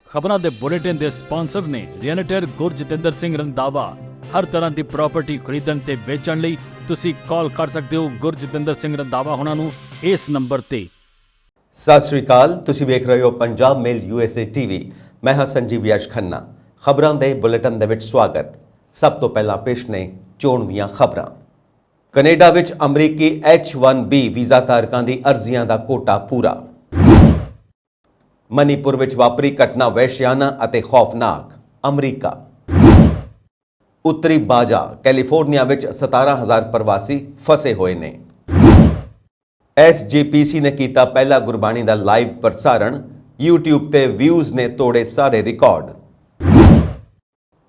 ਖਬਰਾਂ ਦੇ ਬੁਲੇਟਿਨ ਦੇ ਸਪਾਂਸਰ ਨੇ ਰੀਅਲਟਰ ਗੁਰਜਤਿੰਦਰ ਸਿੰਘ ਰੰਧਾਵਾ। ਹਰ ਤਰ੍ਹਾਂ ਦੀ ਪ੍ਰਾਪਰਟੀ ਖਰੀਦਣ ਤੇ ਵੇਚਣ ਲਈ ਤੁਸੀਂ ਕਾਲ ਕਰ ਸਕਦੇ ਹੋ ਗੁਰਜਤਿੰਦਰ ਸਿੰਘ ਰੰਧਾਵਾ ਹੁਣਾਂ ਨੂੰ ਇਸ ਨੰਬਰ ਤੇ। ਸਤਿ ਸ਼੍ਰੀ ਅਕਾਲ, ਤੁਸੀਂ ਵੇਖ ਰਹੇ ਹੋ ਪੰਜਾਬ ਮੇਲ USA TV। ਮੈਂ ਹਾਂ ਸੰਜੀਵ ਯਸ਼ ਖੰਨਾ। ਖਬਰਾਂ ਦੇ ਬੁਲੇਟਿਨ ਦੇ ਵਿੱਚ ਸਵਾਗਤ। ਸਭ ਤੋਂ ਪਹਿਲਾਂ ਪੇਸ਼ ਨੇ ਚੋਣਵੀਆਂ ਖਬਰਾਂ। ਕੈਨੇਡਾ ਵਿੱਚ ਅਮਰੀਕੀ H-1B ਵੀਜ਼ਾ ਧਾਰਕਾਂ ਦੀ ਅਰਜ਼ੀਆਂ ਦਾ ਕੋਟਾ ਪੂਰਾ। ਮਨੀਪੁਰ ਵਿੱਚ ਵਾਪਰੀ ਘਟਨਾ ਵਹਿਸ਼ਿਆਨਾ ਅਤੇ ਖੌਫਨਾਕ। ਅਮਰੀਕਾ। ਉੱਤਰੀ ਬਾਜਾ ਕੈਲੀਫੋਰਨੀਆ ਵਿੱਚ 17,000 ਪ੍ਰਵਾਸੀ ਫਸੇ ਹੋਏ ਨੇ। SGPC ਨੇ ਕੀਤਾ ਪਹਿਲਾ ਗੁਰਬਾਣੀ ਦਾ ਲਾਈਵ ਪ੍ਰਸਾਰਣ। YouTube ਤੇ ਵਿਊਜ਼ ਨੇ ਤੋੜੇ ਸਾਰੇ ਰਿਕਾਰਡ।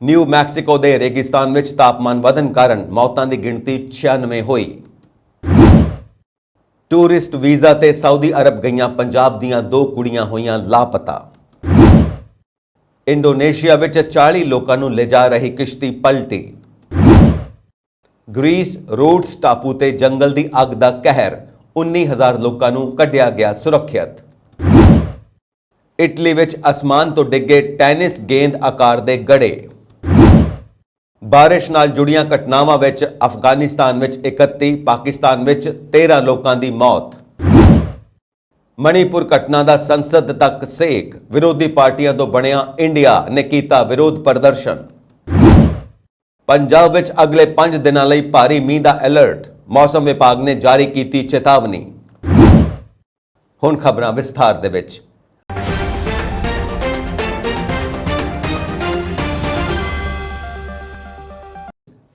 ਨਿਊ ਮੈਕਸੀਕੋ ਦੇ ਰੇਗਿਸਤਾਨ ਵਿੱਚ ਤਾਪਮਾਨ ਵਧਣ ਕਾਰਨ ਮੌਤਾਂ ਦੀ ਗਿਣਤੀ 96 ਹੋਈ। ਟੂਰਿਸਟ ਵੀਜ਼ਾ ਤੇ ਸਾਊਦੀ ਅਰਬ ਗਈਆਂ ਪੰਜਾਬ ਦੀਆਂ 2 ਕੁੜੀਆਂ ਹੋਈਆਂ ਲਾਪਤਾ। ਇੰਡੋਨੇਸ਼ੀਆ ਵਿੱਚ 40 ਲੋਕਾਂ ਨੂੰ ਲਿਜਾ ਰਹੀ ਕਿਸ਼ਤੀ ਪਲਟੀ। ਗ੍ਰੀਸ ਰੋਡਸ ਟਾਪੂ ਤੇ ਜੰਗਲ ਦੀ ਅੱਗ ਦਾ ਕਹਿਰ, 19,000 ਲੋਕਾਂ ਨੂੰ ਕੱਢਿਆ ਗਿਆ ਸੁਰੱਖਿਅਤ। ਇਟਲੀ ਵਿੱਚ ਅਸਮਾਨ ਤੋਂ ਡਿੱਗੇ ਟੈਨਿਸ ਗੇਂਦ ਆਕਾਰ ਦੇ ਗੜੇ। ਬਾਰਿਸ਼ ਨਾਲ ਜੁੜੀਆਂ ਘਟਨਾਵਾਂ ਵਿੱਚ ਅਫਗਾਨਿਸਤਾਨ ਵਿੱਚ 31, ਪਾਕਿਸਤਾਨ ਵਿੱਚ 13 ਲੋਕਾਂ ਦੀ ਮੌਤ। ਮਣੀਪੁਰ ਘਟਨਾ ਦਾ ਸੰਸਦ ਤੱਕ ਸੇਕ, ਵਿਰੋਧੀ ਪਾਰਟੀਆਂ ਤੋਂ ਬਣਿਆ ਇੰਡੀਆ ਨੇ ਕੀਤਾ ਵਿਰੋਧ ਪ੍ਰਦਰਸ਼ਨ। ਪੰਜਾਬ ਵਿੱਚ ਅਗਲੇ 5 ਦਿਨਾਂ ਲਈ ਭਾਰੀ ਮੀਂਹ ਦਾ ਅਲਰਟ, ਮੌਸਮ ਵਿਭਾਗ ਨੇ ਜਾਰੀ ਕੀਤੀ ਚੇਤਾਵਨੀ। ਹੁਣ ਖਬਰਾਂ ਵਿਸਥਾਰ ਦੇ ਵਿੱਚ।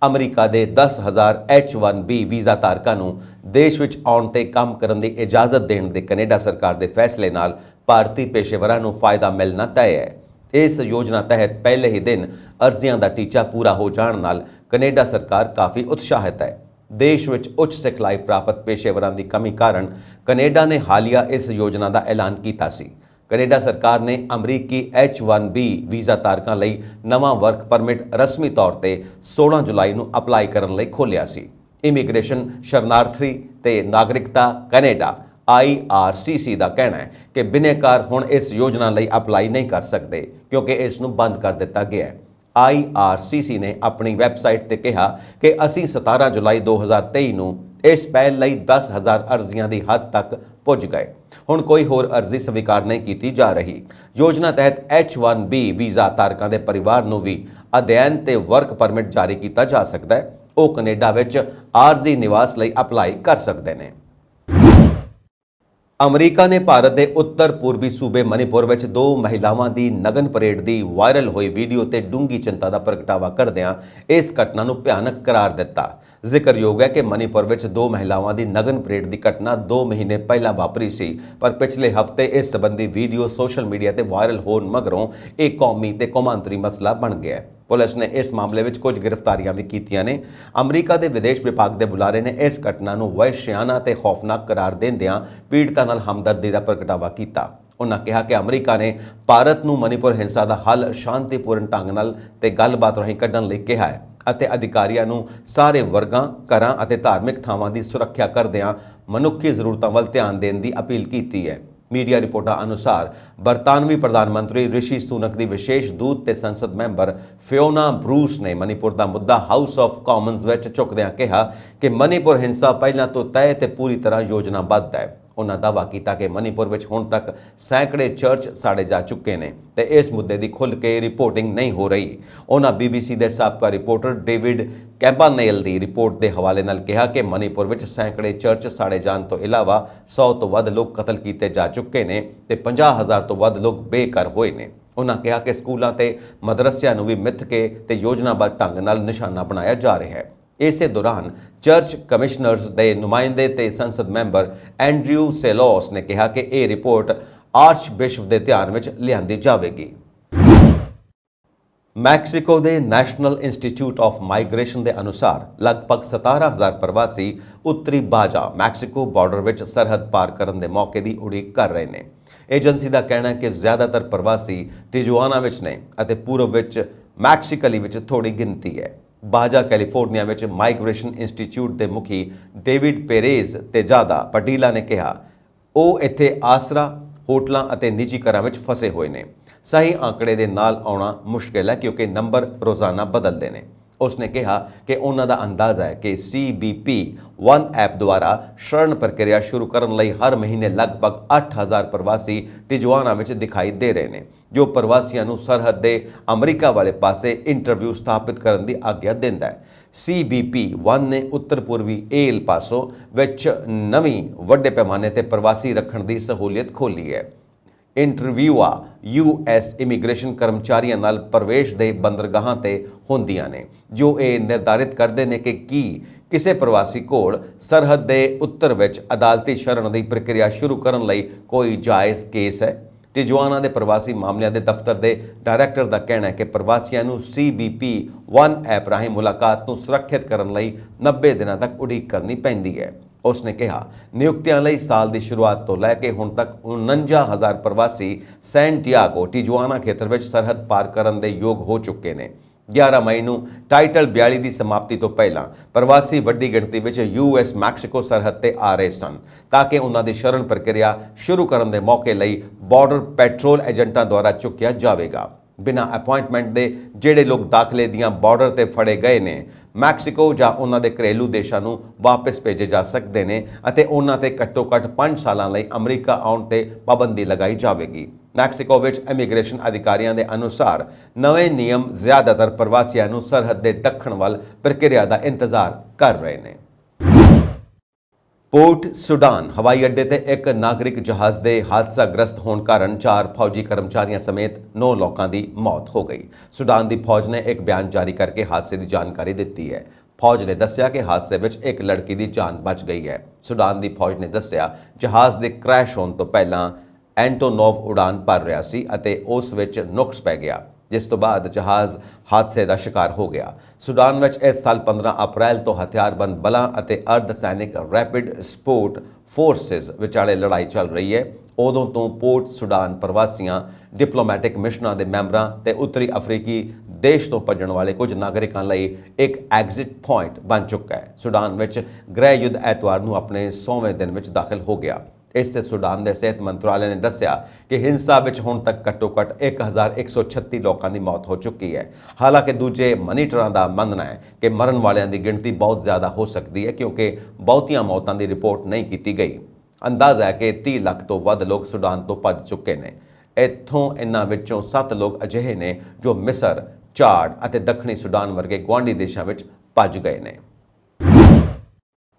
ਅਮਰੀਕਾ ਦੇ 10,000 H-1B ਵੀਜ਼ਾ ਧਾਰਕਾਂ ਨੂੰ ਦੇਸ਼ ਵਿੱਚ ਆਉਣ ਤੇ ਕੰਮ ਕਰਨ ਦੀ ਇਜਾਜ਼ਤ ਦੇਣ ਦੇ ਕੈਨੇਡਾ ਸਰਕਾਰ ਦੇ ਫੈਸਲੇ ਨਾਲ ਭਾਰਤੀ ਪੇਸ਼ੇਵਰਾਂ ਨੂੰ ਫਾਇਦਾ ਮਿਲਣਾ ਤੈਅ ਹੈ। ਇਸ ਯੋਜਨਾ ਤਹਿਤ ਪਹਿਲੇ ਹੀ ਦਿਨ ਅਰਜ਼ੀਆਂ ਦਾ ਟੀਚਾ ਪੂਰਾ ਹੋ ਜਾਣ ਨਾਲ ਕੈਨੇਡਾ ਸਰਕਾਰ ਕਾਫੀ ਉਤਸ਼ਾਹਿਤ ਹੈ। ਦੇਸ਼ ਵਿੱਚ ਉੱਚ ਸਿਖਲਾਈ ਪ੍ਰਾਪਤ ਪੇਸ਼ੇਵਰਾਂ ਦੀ ਕਮੀ ਕਾਰਨ ਕੈਨੇਡਾ ਨੇ ਹਾਲੀਆ ਇਸ ਯੋਜਨਾ ਦਾ ਐਲਾਨ ਕੀਤਾ ਸੀ। ਕੈਨੇਡਾ ਸਰਕਾਰ ਨੇ ਅਮਰੀਕੀ H-1B ਵੀਜ਼ਾ ਧਾਰਕਾਂ ਲਈ ਨਵਾਂ ਵਰਕ ਪਰਮਿਟ ਰਸਮੀ ਤੌਰ ਤੇ 16 ਜੁਲਾਈ ਨੂੰ ਅਪਲਾਈ ਕਰਨ ਲਈ ਖੋਲ੍ਹਿਆ ਸੀ। ਇਮੀਗ੍ਰੇਸ਼ਨ, ਸ਼ਰਨਾਰਥੀ ਤੇ ਨਾਗਰਿਕਤਾ ਕੈਨੇਡਾ IRCC ਦਾ ਕਹਿਣਾ ਹੈ ਕਿ ਬਿਨੈਕਾਰ ਹੁਣ ਇਸ ਯੋਜਨਾ ਲਈ ਅਪਲਾਈ ਨਹੀਂ ਕਰ ਸਕਦੇ ਕਿਉਂਕਿ ਇਸ ਨੂੰ ਬੰਦ ਕਰ ਦਿੱਤਾ ਗਿਆ ਹੈ। IRCC ਨੇ ਆਪਣੀ ਵੈਬਸਾਈਟ ਤੇ ਕਿਹਾ ਕਿ ਅਸੀਂ 17 ਜੁਲਾਈ 2023 ਨੂੰ ਇਸ ਪਹਿਲ ਲਈ 10,000 ਅਰਜ਼ੀਆਂ ਦੀ ਹੱਦ ਤੱਕ ਪੁੱਜ ਗਏ। ਹੁਣ ਕੋਈ ਹੋਰ ਅਰਜ਼ੀ ਸਵੀਕਾਰ ਨਹੀਂ ਕੀਤੀ ਜਾ ਰਹੀ। ਯੋਜਨਾ ਤਹਿਤ H-1B ਵੀਜ਼ਾ ਧਾਰਕਾਂ ਦੇ ਪਰਿਵਾਰ ਨੂੰ ਵੀ ਅਧਿਐਨ ਤੇ ਵਰਕ ਪਰਮਿਟ ਜਾਰੀ ਕੀਤਾ ਜਾ ਸਕਦਾ ਹੈ। ਉਹ ਕੈਨੇਡਾ ਵਿੱਚ ਆਰਜ਼ੀ ਨਿਵਾਸ ਲਈ ਅਪਲਾਈ ਕਰ ਸਕਦੇ ਨੇ। ਅਮਰੀਕਾ ਨੇ ਭਾਰਤ ਦੇ ਉੱਤਰ ਪੂਰਬੀ ਸੂਬੇ ਮਨੀਪੁਰ ਵਿੱਚ 2 ਮਹਿਲਾਵਾਂ ਦੀ ਨਗਨ ਪਰੇਡ ਦੀ ਵਾਇਰਲ ਹੋਈ ਵੀਡੀਓ ਤੇ ਡੂੰਘੀ ਚਿੰਤਾ ਦਾ ਪ੍ਰਗਟਾਵਾ ਕਰਦਿਆਂ ਇਸ ਘਟਨਾ ਨੂੰ ਭਿਆਨਕ ਕਰਾਰ ਦਿੱਤਾ। ਜ਼ਿਕਰਯੋਗ ਹੈ ਕਿ ਮਨੀਪੁਰ ਵਿੱਚ 2 ਮਹਿਲਾਵਾਂ ਦੀ ਨਗਨ ਪਰੇਡ ਦੀ ਘਟਨਾ 2 ਮਹੀਨੇ ਪਹਿਲਾਂ ਵਾਪਰੀ ਸੀ, ਪਰ ਪਿਛਲੇ ਹਫ਼ਤੇ ਇਸ ਸੰਬੰਧੀ ਵੀਡੀਓ ਸੋਸ਼ਲ ਮੀਡੀਆ ਤੇ ਵਾਇਰਲ ਹੋਣ ਮਗਰੋਂ ਇਹ ਕੌਮੀ ਤੇ ਕੌਮਾਂਤਰੀ ਮਸਲਾ ਬਣ ਗਿਆ ਹੈ। ਪੁਲਿਸ ਨੇ ਇਸ ਮਾਮਲੇ ਵਿੱਚ ਕੁਝ ਗ੍ਰਿਫਤਾਰੀਆਂ ਵੀ ਕੀਤੀਆਂ ਨੇ। ਅਮਰੀਕਾ ਦੇ ਵਿਦੇਸ਼ ਵਿਭਾਗ ਦੇ ਬੁਲਾਰੇ ਨੇ ਇਸ ਘਟਨਾ ਨੂੰ ਵਹਿਸ਼ਿਆਨਾ ਤੇ ਖੌਫਨਾਕ ਕਰਾਰ ਦਿੰਦਿਆਂ ਪੀੜਤਾਂ ਨਾਲ ਹਮਦਰਦੀ ਦਾ ਪ੍ਰਗਟਾਵਾ ਕੀਤਾ। ਉਨ੍ਹਾਂ ਕਿਹਾ ਕਿ ਅਮਰੀਕਾ ਨੇ ਭਾਰਤ ਨੂੰ ਮਨੀਪੁਰ ਹਿੰਸਾ ਦਾ ਹੱਲ ਸ਼ਾਂਤੀਪੂਰਨ ਢੰਗ ਨਾਲ ਤੇ ਗੱਲਬਾਤ ਰਾਹੀਂ ਕੱਢਣ ਲਈ ਕਿਹਾ ਹੈ ਅਤੇ ਅਧਿਕਾਰੀਆਂ ਨੂੰ ਸਾਰੇ ਵਰਗਾਂ, ਘਰਾਂ ਅਤੇ ਧਾਰਮਿਕ ਥਾਵਾਂ ਦੀ ਸੁਰੱਖਿਆ ਕਰਦਿਆਂ ਮਨੁੱਖੀ ਜ਼ਰੂਰਤਾਂ ਵੱਲ ਧਿਆਨ ਦੇਣ ਦੀ ਅਪੀਲ ਕੀਤੀ ਹੈ। ਮੀਡੀਆ ਰਿਪੋਰਟਾਂ ਅਨੁਸਾਰ ਬਰਤਾਨਵੀ ਪ੍ਰਧਾਨ ਮੰਤਰੀ ਰਿਸ਼ੀ ਸੁਨਕ ਦੀ ਵਿਸ਼ੇਸ਼ ਦੂਤ ਤੇ ਸੰਸਦ ਮੈਂਬਰ ਫਿਓਨਾ ਬਰੂਸ ਨੇ ਮਨੀਪੁਰ ਦਾ ਮੁੱਦਾ ਹਾਊਸ ਆਫ ਕਾਮਨਸ ਵਿੱਚ ਚੁੱਕਦਿਆਂ ਕਿਹਾ ਕਿ ਮਨੀਪੁਰ ਹਿੰਸਾ ਪਹਿਲਾਂ ਤੋਂ ਤੈਅ ਤੇ ਪੂਰੀ ਤਰ੍ਹਾਂ ਯੋਜਨਾਬੱਧ ਹੈ। ਉਨ੍ਹਾਂ ਦਾਅਵਾ ਕੀਤਾ ਕਿ ਮਨੀਪੁਰ ਵਿੱਚ ਹੁਣ ਤੱਕ ਸੈਂਕੜੇ ਚਰਚ ਸਾੜੇ ਜਾ ਚੁੱਕੇ ਨੇ ਤੇ ਇਸ ਮੁੱਦੇ ਦੀ ਖੁੱਲ੍ਹ ਕੇ ਰਿਪੋਰਟਿੰਗ ਨਹੀਂ ਹੋ ਰਹੀ। ਉਨ੍ਹਾਂ BBC ਦੇ ਸਾਬਕਾ ਰਿਪੋਰਟਰ ਡੇਵਿਡ ਕੈਂਪਾਨੇਲ ਦੀ ਰਿਪੋਰਟ ਦੇ ਹਵਾਲੇ ਨਾਲ ਕਿਹਾ ਕਿ ਮਨੀਪੁਰ ਵਿੱਚ ਸੈਂਕੜੇ ਚਰਚ ਸਾੜੇ ਜਾਣ ਤੋਂ ਇਲਾਵਾ 100 ਤੋਂ ਵੱਧ ਲੋਕ ਕਤਲ ਕੀਤੇ ਜਾ ਚੁੱਕੇ ਨੇ ਤੇ 50,000 ਤੋਂ ਵੱਧ ਲੋਕ ਬੇਘਰ ਹੋਏ ਨੇ। ਉਨ੍ਹਾਂ ਕਿਹਾ ਕਿ ਸਕੂਲਾਂ ਤੇ ਮਦਰਸਿਆਂ ਨੂੰ ਵੀ ਮਿੱਥ ਕੇ ਤੇ ਯੋਜਨਾਬੱਧ ਢੰਗ ਨਾਲ ਨਿਸ਼ਾਨਾ ਬਣਾਇਆ ਜਾ ਰਿਹਾ ਹੈ। ਇਸੇ ਦੌਰਾਨ ਚਰਚ ਕਮਿਸ਼ਨਰਜ਼ ਦੇ ਨੁਮਾਇੰਦੇ ਤੇ ਸੰਸਦ ਮੈਂਬਰ ਐਂਡਰਿਊ ਸੇਲੋਸ ਨੇ ਕਿਹਾ ਕਿ ਇਹ ਰਿਪੋਰਟ ਆਰਚ ਬਿਸ਼ਪ ਦੇ ਧਿਆਨ ਵਿੱਚ ਲਿਆਂਦੀ ਜਾਵੇਗੀ। ਮੈਕਸੀਕੋ ਦੇ ਨੈਸ਼ਨਲ ਇੰਸਟੀਚਿਊਟ ਆਫ ਮਾਈਗ੍ਰੇਸ਼ਨ ਦੇ ਅਨੁਸਾਰ ਲਗਭਗ 17,000 ਪ੍ਰਵਾਸੀ ਉੱਤਰੀ ਬਾਜਾ ਮੈਕਸੀਕੋ ਬਾਰਡਰ ਵਿੱਚ ਸਰਹੱਦ ਪਾਰ ਕਰਨ ਦੇ ਮੌਕੇ ਦੀ ਉਡੀਕ ਕਰ ਰਹੇ ਨੇ। ਏਜੰਸੀ ਦਾ ਕਹਿਣਾ ਹੈ ਕਿ ਜ਼ਿਆਦਾਤਰ ਪ੍ਰਵਾਸੀ ਟਿਜੁਆਨਾ ਵਿੱਚ ਨੇ ਅਤੇ ਪੂਰਬ ਵਿੱਚ ਮੈਕਸੀਕਲੀ ਵਿੱਚ ਥੋੜੀ ਗਿਣਤੀ ਹੈ। ਬਾਜਾ ਕੈਲੀਫੋਰਨੀਆ ਵਿੱਚ ਮਾਈਗ੍ਰੇਸ਼ਨ ਇੰਸਟੀਚਿਊਟ ਦੇ ਮੁਖੀ ਡੇਵਿਡ ਪੇਰੇਜ਼ ਤੇਜਾਦਾ ਪਟੀਲਾ ਨੇ ਕਿਹਾ ਉਹ ਇੱਥੇ ਆਸਰਾ ਹੋਟਲਾਂ ਅਤੇ ਨਿੱਜੀ ਘਰਾਂ ਵਿੱਚ ਫਸੇ ਹੋਏ ਨੇ। ਸਹੀ ਆંકੜੇ ਦੇ ਨਾਲ ਆਉਣਾ ਮੁਸ਼ਕਿਲ ਹੈ ਕਿਉਂਕਿ ਨੰਬਰ ਰੋਜ਼ਾਨਾ ਬਦਲਦੇ ਨੇ। ਉਸਨੇ ਕਿਹਾ ਕਿ ਉਹਨਾਂ ਦਾ ਅੰਦਾਜ਼ਾ ਹੈ ਕਿ CBP-1 ਐਪ ਦੁਆਰਾ ਸ਼ਰਨ ਪ੍ਰਕਿਰਿਆ ਸ਼ੁਰੂ ਕਰਨ ਲਈ ਹਰ ਮਹੀਨੇ ਲਗਭਗ 8000 ਪ੍ਰਵਾਸੀ ਟਿਜਵਾਨਾ ਵਿੱਚ ਦਿਖਾਈ ਦੇ ਰਹੇ ਨੇ, ਜੋ ਪ੍ਰਵਾਸੀਆਂ ਨੂੰ ਸਰਹੱਦ ਦੇ ਅਮਰੀਕਾ ਵਾਲੇ ਪਾਸੇ ਇੰਟਰਵਿਊ ਸਥਾਪਿਤ ਕਰਨ ਦੀ ਆਗਿਆ ਦਿੰਦਾ ਹੈ। CBP-1 ਨੇ ਉੱਤਰ ਪੂਰਬੀ ਏਲ ਪਾਸੋ ਵਿੱਚ ਨਵੀਂ ਵੱਡੇ ਪੈਮਾਨੇ ਤੇ ਪ੍ਰਵਾਸੀ ਰੱਖਣ ਦੀ ਸਹੂਲੀਅਤ ਖੋਲ੍ਹੀ ਹੈ। ਇੰਟਰਵਿਊਆਂ US ਇਮੀਗ੍ਰੇਸ਼ਨ ਕਰਮਚਾਰੀਆਂ ਨਾਲ ਪ੍ਰਵੇਸ਼ ਦੇ ਬੰਦਰਗਾਹਾਂ ਤੇ ਹੁੰਦੀਆਂ ਨੇ, ਜੋ ਇਹ ਨਿਰਧਾਰਿਤ ਕਰਦੇ ਨੇ ਕਿ ਕੀ ਕਿਸੇ ਪ੍ਰਵਾਸੀ ਕੋਲ ਸਰਹੱਦ ਦੇ ਉੱਤਰ ਵਿੱਚ ਅਦਾਲਤੀ ਸ਼ਰਨ ਦੀ ਪ੍ਰਕਿਰਿਆ ਸ਼ੁਰੂ ਕਰਨ ਲਈ ਕੋਈ ਜਾਇਜ਼ ਕੇਸ ਹੈ। ਟਿਜਵਾਨਾ ਦੇ ਪ੍ਰਵਾਸੀ ਮਾਮਲਿਆਂ ਦੇ ਦਫ਼ਤਰ ਦੇ ਡਾਇਰੈਕਟਰ ਦਾ ਕਹਿਣਾ ਹੈ ਕਿ ਪ੍ਰਵਾਸੀਆਂ ਨੂੰ CBP-1 ਐਪ ਰਾਹੀਂ ਮੁਲਾਕਾਤ ਨੂੰ ਸੁਰੱਖਿਅਤ ਕਰਨ ਲਈ 90 ਦਿਨਾਂ ਤੱਕ ਉਡੀਕ ਕਰਨੀ ਪੈਂਦੀ ਹੈ। ਉਸਨੇ ਕਿਹਾ, ਨਿਯੁਕਤੀਆਂ ਲਈ ਸਾਲ ਦੀ ਸ਼ੁਰੂਆਤ ਤੋਂ ਲੈ ਕੇ ਹੁਣ ਤੱਕ 49,000 ਪ੍ਰਵਾਸੀ ਸੈਂਟੀਆਗੋ ਟਿਜਵਾਨਾ ਖੇਤਰ ਵਿੱਚ ਸਰਹੱਦ ਪਾਰ ਕਰਨ ਦੇ ਯੋਗ ਹੋ ਚੁੱਕੇ ਨੇ। 11 ਮਈ ਨੂੰ ਟਾਈਟਲ 42 ਦੀ ਸਮਾਪਤੀ ਤੋਂ ਪਹਿਲਾਂ ਪ੍ਰਵਾਸੀ ਵੱਡੀ ਗਿਣਤੀ ਵਿੱਚ US ਮੈਕਸੀਕੋ ਸਰਹੱਦ ਤੇ ਆ ਰਹੇ ਸਨ ਤਾਂ ਕਿ ਉਹਨਾਂ ਦੀ ਸ਼ਰਨ ਪ੍ਰਕਿਰਿਆ ਸ਼ੁਰੂ ਕਰਨ ਦੇ ਮੌਕੇ ਲਈ ਬਾਰਡਰ ਪੈਟਰੋਲ ਏਜੰਟਾਂ ਦੁਆਰਾ ਚੁੱਕਿਆ ਜਾਵੇਗਾ। ਬਿਨਾਂ ਅਪਾਇੰਟਮੈਂਟ ਦੇ ਜਿਹੜੇ ਲੋਕ ਦਾਖਲੇ ਦੀਆਂ ਬਾਰਡਰ ਤੇ ਫੜੇ ਗਏ ਨੇ, ਮੈਕਸੀਕੋ ਜਾਂ ਉਹਨਾਂ ਦੇ ਘਰੇਲੂ ਦੇਸ਼ਾਂ ਨੂੰ ਵਾਪਸ ਭੇਜੇ ਜਾ ਸਕਦੇ ਨੇ ਅਤੇ ਉਹਨਾਂ ਤੇ ਘੱਟੋ-ਘੱਟ 5 ਸਾਲਾਂ ਲਈ ਅਮਰੀਕਾ ਆਉਣ ਤੇ ਪਾਬੰਦੀ ਲਗਾਈ ਜਾਵੇਗੀ। ਮੈਕਸੀਕੋ ਵਿੱਚ ਇਮੀਗ੍ਰੇਸ਼ਨ ਅਧਿਕਾਰੀਆਂ ਦੇ ਅਨੁਸਾਰ ਨਵੇਂ ਨਿਯਮ ਜ਼ਿਆਦਾਤਰ ਪ੍ਰਵਾਸੀਆਂ ਨੂੰ ਸਰਹੱਦ ਦੇ ਦੱਖਣ ਵੱਲ ਪ੍ਰਕਿਰਿਆ ਦਾ ਇੰਤਜ਼ਾਰ ਕਰ ਰਹੇ ਨੇ। ਪੋਰਟ ਸੁਡਾਨ ਹਵਾਈ ਅੱਡੇ ਤੇ ਇੱਕ ਨਾਗਰਿਕ ਜਹਾਜ਼ ਦੇ ਹਾਦਸਾਗ੍ਰਸਤ ਹੋਣ ਕਾਰਨ 4 ਫੌਜੀ ਕਰਮਚਾਰੀਆਂ ਸਮੇਤ 9 ਲੋਕਾਂ ਦੀ ਮੌਤ ਹੋ ਗਈ। ਸੁਡਾਨ ਦੀ ਫੌਜ ਨੇ ਇੱਕ ਬਿਆਨ ਜਾਰੀ ਕਰਕੇ ਹਾਦਸੇ ਦੀ ਜਾਣਕਾਰੀ ਦਿੱਤੀ ਹੈ। ਫੌਜ ਨੇ ਦੱਸਿਆ ਕਿ ਹਾਦਸੇ ਵਿੱਚ ਇੱਕ ਲੜਕੀ ਦੀ ਜਾਨ ਬਚ ਗਈ ਹੈ। ਸੁਡਾਨ ਦੀ ਫੌਜ ਨੇ ਦੱਸਿਆ, ਜਹਾਜ਼ ਦੇ ਕ੍ਰੈਸ਼ ਹੋਣ ਤੋਂ ਪਹਿਲਾਂ ਐਂਟੋਨੋਵ ਉਡਾਨ ਭਰ ਰਿਹਾ ਸੀ ਅਤੇ ਉਸ ਵਿੱਚ ਨੁਕਸ ਪੈ ਗਿਆ, ਜਿਸ ਤੋਂ ਬਾਅਦ ਜਹਾਜ਼ ਹਾਦਸੇ ਦਾ ਸ਼ਿਕਾਰ ਹੋ ਗਿਆ। ਸੁਡਾਨ ਵਿੱਚ ਇਸ ਸਾਲ 15 ਅਪ੍ਰੈਲ ਤੋਂ ਹਥਿਆਰਬੰਦ ਬਲਾਂ ਅਤੇ ਅਰਧ ਸੈਨਿਕ ਰੈਪਿਡ ਸਪੋਰਟ ਫੋਰਸਿਸ ਵਿਚਾਲੇ ਲੜਾਈ ਚੱਲ ਰਹੀ ਹੈ। ਉਦੋਂ ਤੋਂ ਪੋਰਟ ਸੁਡਾਨ ਪ੍ਰਵਾਸੀਆਂ, ਡਿਪਲੋਮੈਟਿਕ ਮਿਸ਼ਨਾਂ ਦੇ ਮੈਂਬਰਾਂ ਤੇ ਉੱਤਰੀ ਅਫਰੀਕੀ ਦੇਸ਼ ਤੋਂ ਭੱਜਣ ਵਾਲੇ ਕੁਝ ਨਾਗਰਿਕਾਂ ਲਈ ਇੱਕ ਐਗਜ਼ਿਟ ਪੁਆਇੰਟ ਬਣ ਚੁੱਕਾ ਹੈ। ਸੁਡਾਨ ਵਿੱਚ ਗ੍ਰਹਿ ਯੁੱਧ ਐਤਵਾਰ ਨੂੰ ਆਪਣੇ 100ਵੇਂ ਦਿਨ ਵਿੱਚ ਦਾਖਲ ਹੋ ਗਿਆ। ਇਸ ਤੇ ਸੁਡਾਨ ਦੇ ਸਿਹਤ ਮੰਤਰਾਲੇ ਨੇ ਦੱਸਿਆ ਕਿ ਹਿੰਸਾ ਵਿੱਚ ਹੁਣ ਤੱਕ ਘੱਟੋ-ਘੱਟ 1136 ਲੋਕਾਂ ਦੀ ਮੌਤ ਹੋ ਚੁੱਕੀ ਹੈ। ਹਾਲਾਂਕਿ ਦੂਜੇ ਮਨੀਟਰਾਂ ਦਾ ਮੰਨਣਾ ਹੈ ਕਿ ਮਰਨ ਵਾਲਿਆਂ ਦੀ ਗਿਣਤੀ ਬਹੁਤ ਜ਼ਿਆਦਾ ਹੋ ਸਕਦੀ ਹੈ ਕਿਉਂਕਿ ਬਹੁਤੀਆਂ ਮੌਤਾਂ ਦੀ ਰਿਪੋਰਟ ਨਹੀਂ ਕੀਤੀ ਗਈ। ਅੰਦਾਜ਼ਾ ਹੈ ਕਿ 30 ਲੱਖ ਤੋਂ ਵੱਧ ਲੋਕ ਸੁਡਾਨ ਤੋਂ ਭੱਜ ਚੁੱਕੇ ਨੇ। ਇੱਥੋਂ ਇਨ੍ਹਾਂ ਵਿੱਚੋਂ 7 ਲੋਕ ਅਜਿਹੇ ਨੇ ਜੋ ਮਿਸਰ, ਚਾਡ ਅਤੇ ਦੱਖਣੀ ਸੁਡਾਨ ਵਰਗੇ ਗੁਆਂਢੀ ਦੇਸ਼ਾਂ ਵਿੱਚ ਭੱਜ ਗਏ ਨੇ।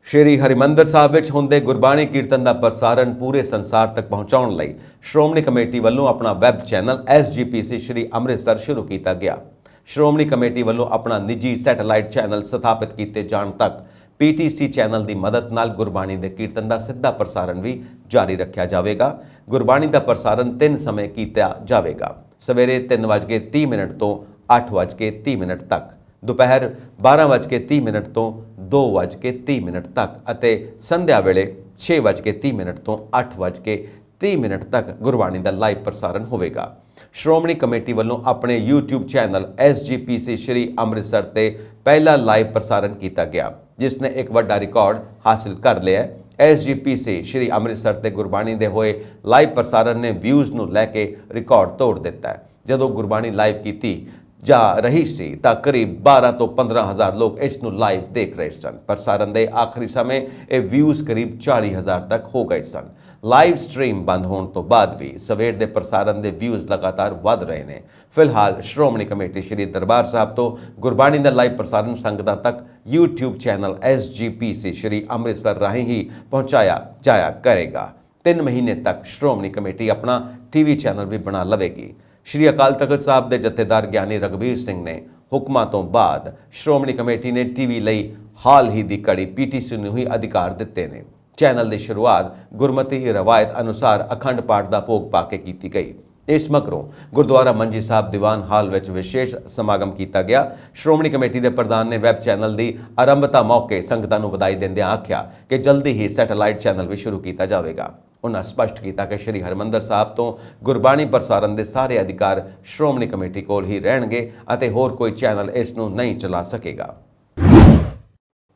ਸ਼੍ਰੀ ਹਰਿਮੰਦਰ ਸਾਹਿਬ ਵਿੱਚ ਹੁੰਦੇ ਗੁਰਬਾਣੀ ਕੀਰਤਨ ਦਾ ਪ੍ਰਸਾਰਣ ਪੂਰੇ ਸੰਸਾਰ ਤੱਕ ਪਹੁੰਚਾਉਣ ਲਈ ਸ਼੍ਰੋਮਣੀ ਕਮੇਟੀ ਵੱਲੋਂ ਆਪਣਾ web channel SGPC Shri Amritsar ਸ਼ੁਰੂ ਕੀਤਾ ਗਿਆ। ਸ਼੍ਰੋਮਣੀ ਕਮੇਟੀ ਵੱਲੋਂ ਆਪਣਾ ਨਿੱਜੀ ਸੈਟੇਲਾਈਟ ਚੈਨਲ ਸਥਾਪਿਤ ਕੀਤੇ ਜਾਣ ਤੱਕ PTC ਚੈਨਲ ਦੀ ਮਦਦ ਨਾਲ ਗੁਰਬਾਣੀ ਦੇ ਕੀਰਤਨ ਦਾ ਸਿੱਧਾ ਪ੍ਰਸਾਰਣ ਵੀ ਜਾਰੀ ਰੱਖਿਆ ਜਾਵੇਗਾ। ਗੁਰਬਾਣੀ ਦਾ ਪ੍ਰਸਾਰਣ 3 ਸਮੇਂ ਕੀਤਾ ਜਾਵੇਗਾ, ਸਵੇਰੇ 3:30 ਤੋਂ 8:30 ਤੱਕ, ਦੁਪਹਿਰ 12:30 ਤੋਂ 2:30 ਤੱਕ ਅਤੇ ਸੰਧਿਆ ਵੇਲੇ 6:30 ਤੋਂ 8:30 ਤੱਕ ਗੁਰਬਾਣੀ ਦਾ ਲਾਈਵ ਪ੍ਰਸਾਰਣ ਹੋਵੇਗਾ। ਸ਼੍ਰੋਮਣੀ ਕਮੇਟੀ ਵੱਲੋਂ ਆਪਣੇ YouTube channel SGPC Shri Amritsar ਤੇ ਪਹਿਲਾ ਲਾਈਵ ਪ੍ਰਸਾਰਣ ਕੀਤਾ ਗਿਆ, ਜਿਸ ਨੇ ਇੱਕ ਵੱਡਾ ਰਿਕਾਰਡ ਹਾਸਿਲ ਕਰ ਲਿਆ ਹੈ। SGPC ਸ਼੍ਰੀ ਅੰਮ੍ਰਿਤਸਰ ਤੇ ਗੁਰਬਾਣੀ ਦੇ ਹੋਏ ਲਾਈਵ ਪ੍ਰਸਾਰਣ ਨੇ ਵਿਊਜ਼ ਨੂੰ ਲੈ ਕੇ ਰਿਕਾਰਡ ਤੋੜ ਦਿੱਤਾ ਹੈ। ਜਦੋਂ ਗੁਰਬਾਣੀ ਲਾਈਵ ਕੀਤੀ ਜਾ ਰਹੀ ਸੀ ਤਾਂ ਕਰੀਬ 12 ਤੋਂ 15,000 ਲੋਕ ਇਸ ਨੂੰ ਲਾਈਵ ਦੇਖ ਰਹੇ ਸਨ। ਪ੍ਰਸਾਰਣ ਦੇ ਆਖਰੀ ਸਮੇਂ ਇਹ ਵਿਊਜ਼ ਕਰੀਬ 40,000 ਤੱਕ ਹੋ ਗਏ ਸਨ। ਲਾਈਵ ਸਟ੍ਰੀਮ ਬੰਦ ਹੋਣ ਤੋਂ ਬਾਅਦ ਵੀ ਸਵੇਰ ਦੇ ਪ੍ਰਸਾਰਣ ਦੇ ਵਿਊਜ਼ ਲਗਾਤਾਰ ਵਧ ਰਹੇ ਨੇ। ਫਿਲਹਾਲ ਸ਼੍ਰੋਮਣੀ ਕਮੇਟੀ ਸ਼੍ਰੀ ਦਰਬਾਰ ਸਾਹਿਬ ਤੋਂ ਗੁਰਬਾਣੀ ਦਾ ਲਾਈਵ ਪ੍ਰਸਾਰਣ ਸੰਗਤਾਂ ਤੱਕ YouTube channel SGPC Shri Amritsar ਰਾਹੀਂ ਹੀ ਪਹੁੰਚਾਇਆ ਜਾਇਆ ਕਰੇਗਾ। 3 ਮਹੀਨੇ ਤੱਕ ਸ਼੍ਰੋਮਣੀ ਕਮੇਟੀ ਆਪਣਾ TV ਚੈਨਲ ਵੀ ਬਣਾ ਲਵੇਗੀ। ਸ਼੍ਰੀ ਅਕਾਲ ਤਖਤ ਸਾਹਿਬ ਦੇ ਜਥੇਦਾਰ ਗਿਆਨੀ ਰਘਬੀਰ ਸਿੰਘ ਨੇ ਹੁਕਮਾਂ ਤੋਂ ਬਾਅਦ ਸ਼੍ਰੋਮਣੀ ਕਮੇਟੀ ਨੇ TV ਲਈ ਹਾਲ ਹੀ ਦੀ ਕੜੀ PTC ਨੂੰ ਹੀ ਅਧਿਕਾਰ ਦਿੱਤੇ ਨੇ। ਚੈਨਲ ਦੀ ਸ਼ੁਰੂਆਤ ਗੁਰਮਤਿ ਰਵਾਇਤ ਅਨੁਸਾਰ ਅਖੰਡ ਪਾਠ ਦਾ ਭੋਗ ਪਾ ਕੇ ਕੀਤੀ ਗਈ। ਇਸ ਮਗਰੋਂ ਗੁਰਦੁਆਰਾ ਮੰਜੀ ਸਾਹਿਬ ਦੀਵਾਨ ਹਾਲ ਵਿੱਚ ਵਿਸ਼ੇਸ਼ ਸਮਾਗਮ ਕੀਤਾ ਗਿਆ। ਸ਼੍ਰੋਮਣੀ ਕਮੇਟੀ ਦੇ ਪ੍ਰਧਾਨ ਨੇ ਵੈਬ ਚੈਨਲ ਦੀ ਆਰੰਭਤਾ ਮੌਕੇ ਸੰਗਤਾਂ ਨੂੰ ਵਧਾਈ ਦਿੰਦਿਆਂ ਆਖਿਆ ਕਿ ਜਲਦੀ ਹੀ ਸੈਟੇਲਾਈਟ ਚੈਨਲ ਵੀ ਸ਼ੁਰੂ ਕੀਤਾ ਜਾਵੇਗਾ। ਉਹਨਾਂ ਸਪਸ਼ਟ ਕੀਤਾ ਕਿ ਸ਼੍ਰੀ ਹਰਿਮੰਦਰ ਸਾਹਿਬ ਤੋਂ ਗੁਰਬਾਣੀ ਪ੍ਰਸਾਰਣ ਦੇ ਸਾਰੇ ਅਧਿਕਾਰ ਸ਼੍ਰੋਮਣੀ ਕਮੇਟੀ ਕੋਲ ਹੀ ਰਹਿਣਗੇ ਅਤੇ ਹੋਰ ਕੋਈ ਚੈਨਲ ਇਸ ਨੂੰ ਨਹੀਂ ਚਲਾ ਸਕੇਗਾ।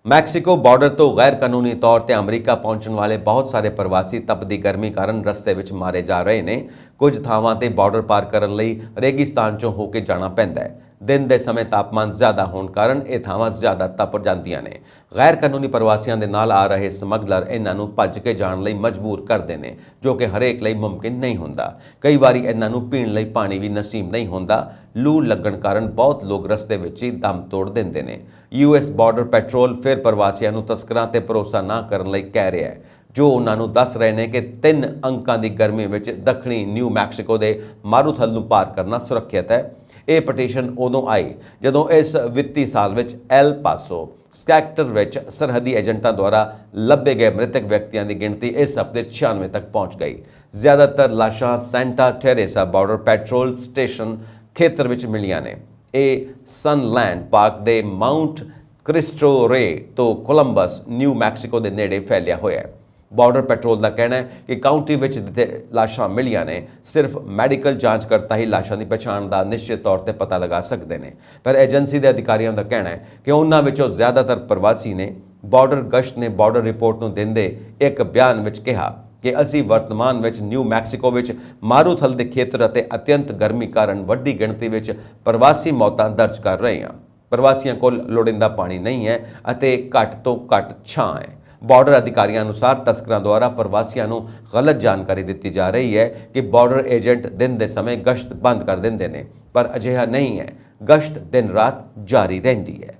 ਮੈਕਸੀਕੋ ਬਾਰਡਰ ਤੋਂ ਗੈਰ ਕਾਨੂੰਨੀ ਤੌਰ ਤੇ ਅਮਰੀਕਾ ਪਹੁੰਚਣ ਵਾਲੇ ਬਹੁਤ ਸਾਰੇ ਪ੍ਰਵਾਸੀ ਤਪਦੀ ਗਰਮੀ ਕਾਰਨ ਰਸਤੇ ਵਿੱਚ ਮਾਰੇ ਜਾ ਰਹੇ ਨੇ। ਕੁਝ ਥਾਵਾਂ ਤੇ ਬਾਰਡਰ ਪਾਰ ਕਰਨ ਲਈ ਰੇਗਿਸਤਾਨ ਚੋਂ ਹੋ ਕੇ ਜਾਣਾ ਪੈਂਦਾ ਹੈ। ਦਿਨ ਦੇ ਸਮੇਂ ਤਾਪਮਾਨ ਜ਼ਿਆਦਾ ਹੋਣ ਕਾਰਨ ਇਹ ਥਾਵਾਂ ਜ਼ਿਆਦਾ ਤਪ ਜਾਂਦੀਆਂ ਨੇ। ਗੈਰ ਕਾਨੂੰਨੀ ਪ੍ਰਵਾਸੀਆਂ ਦੇ ਨਾਲ ਆ ਰਹੇ ਸਮਗਲਰ ਇਹਨਾਂ ਨੂੰ ਭੱਜ ਕੇ ਜਾਣ ਲਈ ਮਜਬੂਰ ਕਰਦੇ ਨੇ, ਜੋ ਕਿ ਹਰੇਕ ਲਈ ਮੁਮਕਿਨ ਨਹੀਂ ਹੁੰਦਾ। ਕਈ ਵਾਰੀ ਇਹਨਾਂ ਨੂੰ ਪੀਣ ਲਈ ਪਾਣੀ ਵੀ ਨਸੀਬ ਨਹੀਂ ਹੁੰਦਾ। ਲੂ ਲੱਗਣ ਕਾਰਨ ਬਹੁਤ ਲੋਕ ਰਸਤੇ ਵਿੱਚ ਹੀ ਦਮ ਤੋੜ ਦਿੰਦੇ ਨੇ। US ਬਾਰਡਰ ਪੈਟਰੋਲ ਫਿਰ ਪ੍ਰਵਾਸੀਆਂ ਨੂੰ ਤਸਕਰਾਂ ਤੇ ਭਰੋਸਾ ਨਾ ਕਰਨ ਲਈ ਕਹਿ ਰਿਹਾ ਹੈ, ਜੋ ਉਹਨਾਂ ਨੂੰ ਦੱਸ ਰਹੇ ਨੇ ਕਿ 3 ਅੰਕਾਂ ਦੀ ਗਰਮੀ ਵਿੱਚ ਦੱਖਣੀ ਨਿਊ ਮੈਕਸੀਕੋ ਦੇ ਮਾਰੂਥਲ ਨੂੰ ਪਾਰ ਕਰਨਾ ਸੁਰੱਖਿਅਤ ਹੈ। ਇਹ ਪਟੀਸ਼ਨ ਉਦੋਂ ਆਈ ਜਦੋਂ ਇਸ ਵਿੱਤੀ ਸਾਲ ਵਿੱਚ ਐਲ ਪਾਸੋ ਸਕੈਕਟਰ ਵਿੱਚ ਸਰਹੱਦੀ ਏਜੰਟਾਂ ਦੁਆਰਾ ਲੱਭੇ ਗਏ ਮ੍ਰਿਤਕ ਵਿਅਕਤੀਆਂ ਦੀ ਗਿਣਤੀ ਇਸ ਹਫ਼ਤੇ 96 ਤੱਕ ਪਹੁੰਚ ਗਈ। ਜ਼ਿਆਦਾਤਰ ਲਾਸ਼ਾਂ Santa Teresa border patrol station ਖੇਤਰ ਵਿੱਚ ਮਿਲੀਆਂ ਨੇ। ਇਹ ਸਨਲੈਂਡ ਪਾਰਕ ਦੇ ਮਾਊਂਟ ਕ੍ਰਿਸਟੋ ਰੇ ਤੋਂ ਕੋਲੰਬਸ ਨਿਊ ਮੈਕਸੀਕੋ ਦੇ ਨੇੜੇ ਫੈਲਿਆ ਹੋਇਆ ਹੈ। ਬਾਰਡਰ ਪੈਟਰੋਲ ਦਾ ਕਹਿਣਾ ਹੈ ਕਿ ਕਾਉਂਟੀ ਵਿੱਚ ਜਿੱਥੇ ਲਾਸ਼ਾਂ ਮਿਲੀਆਂ ਨੇ, ਸਿਰਫ ਮੈਡੀਕਲ ਜਾਂਚਕਰਤਾ ਹੀ ਲਾਸ਼ਾਂ ਦੀ ਪਛਾਣ ਦਾ ਨਿਸ਼ਚਿਤ ਤੌਰ ਤੇ ਪਤਾ ਲਗਾ ਸਕਦੇ ਨੇ। ਪਰ ਏਜੰਸੀ ਦੇ ਅਧਿਕਾਰੀਆਂ ਦਾ ਕਹਿਣਾ ਹੈ ਕਿ ਉਹਨਾਂ ਵਿੱਚੋਂ ਜ਼ਿਆਦਾਤਰ ਪ੍ਰਵਾਸੀ ਨੇ। ਬਾਰਡਰ ਗਸ਼ਤ ਨੇ ਬਾਰਡਰ ਰਿਪੋਰਟ ਨੂੰ ਦਿੰਦੇ ਇੱਕ ਬਿਆਨ ਵਿੱਚ ਕਿਹਾ ਕਿ ਅਸੀਂ ਵਰਤਮਾਨ ਵਿੱਚ ਨਿਊ ਮੈਕਸੀਕੋ ਵਿੱਚ ਮਾਰੂਥਲ ਦੇ ਖੇਤਰ ਅਤੇ ਅਤਿਅੰਤ ਗਰਮੀ ਕਾਰਨ ਵੱਡੀ ਗਿਣਤੀ ਵਿੱਚ ਪ੍ਰਵਾਸੀ ਮੌਤਾਂ ਦਰਜ ਕਰ ਰਹੇ ਹਾਂ। ਪ੍ਰਵਾਸੀਆਂ ਕੋਲ ਲੋੜੀਂਦਾ ਪਾਣੀ ਨਹੀਂ ਹੈ ਅਤੇ ਘੱਟ ਤੋਂ ਘੱਟ ਛਾਂ ਹੈ। ਬਾਰਡਰ ਅਧਿਕਾਰੀਆਂ ਅਨੁਸਾਰ ਤਸਕਰਾਂ ਦੁਆਰਾ ਪ੍ਰਵਾਸੀਆਂ ਨੂੰ ਗਲਤ ਜਾਣਕਾਰੀ ਦਿੱਤੀ ਜਾ ਰਹੀ ਹੈ ਕਿ ਬਾਰਡਰ ਏਜੰਟ ਦਿਨ ਦੇ ਸਮੇਂ ਗਸ਼ਤ ਬੰਦ ਕਰ ਦਿੰਦੇ ਨੇ, ਪਰ ਅਜਿਹਾ ਨਹੀਂ ਹੈ। ਗਸ਼ਤ ਦਿਨ ਰਾਤ ਜਾਰੀ ਰਹਿੰਦੀ ਹੈ।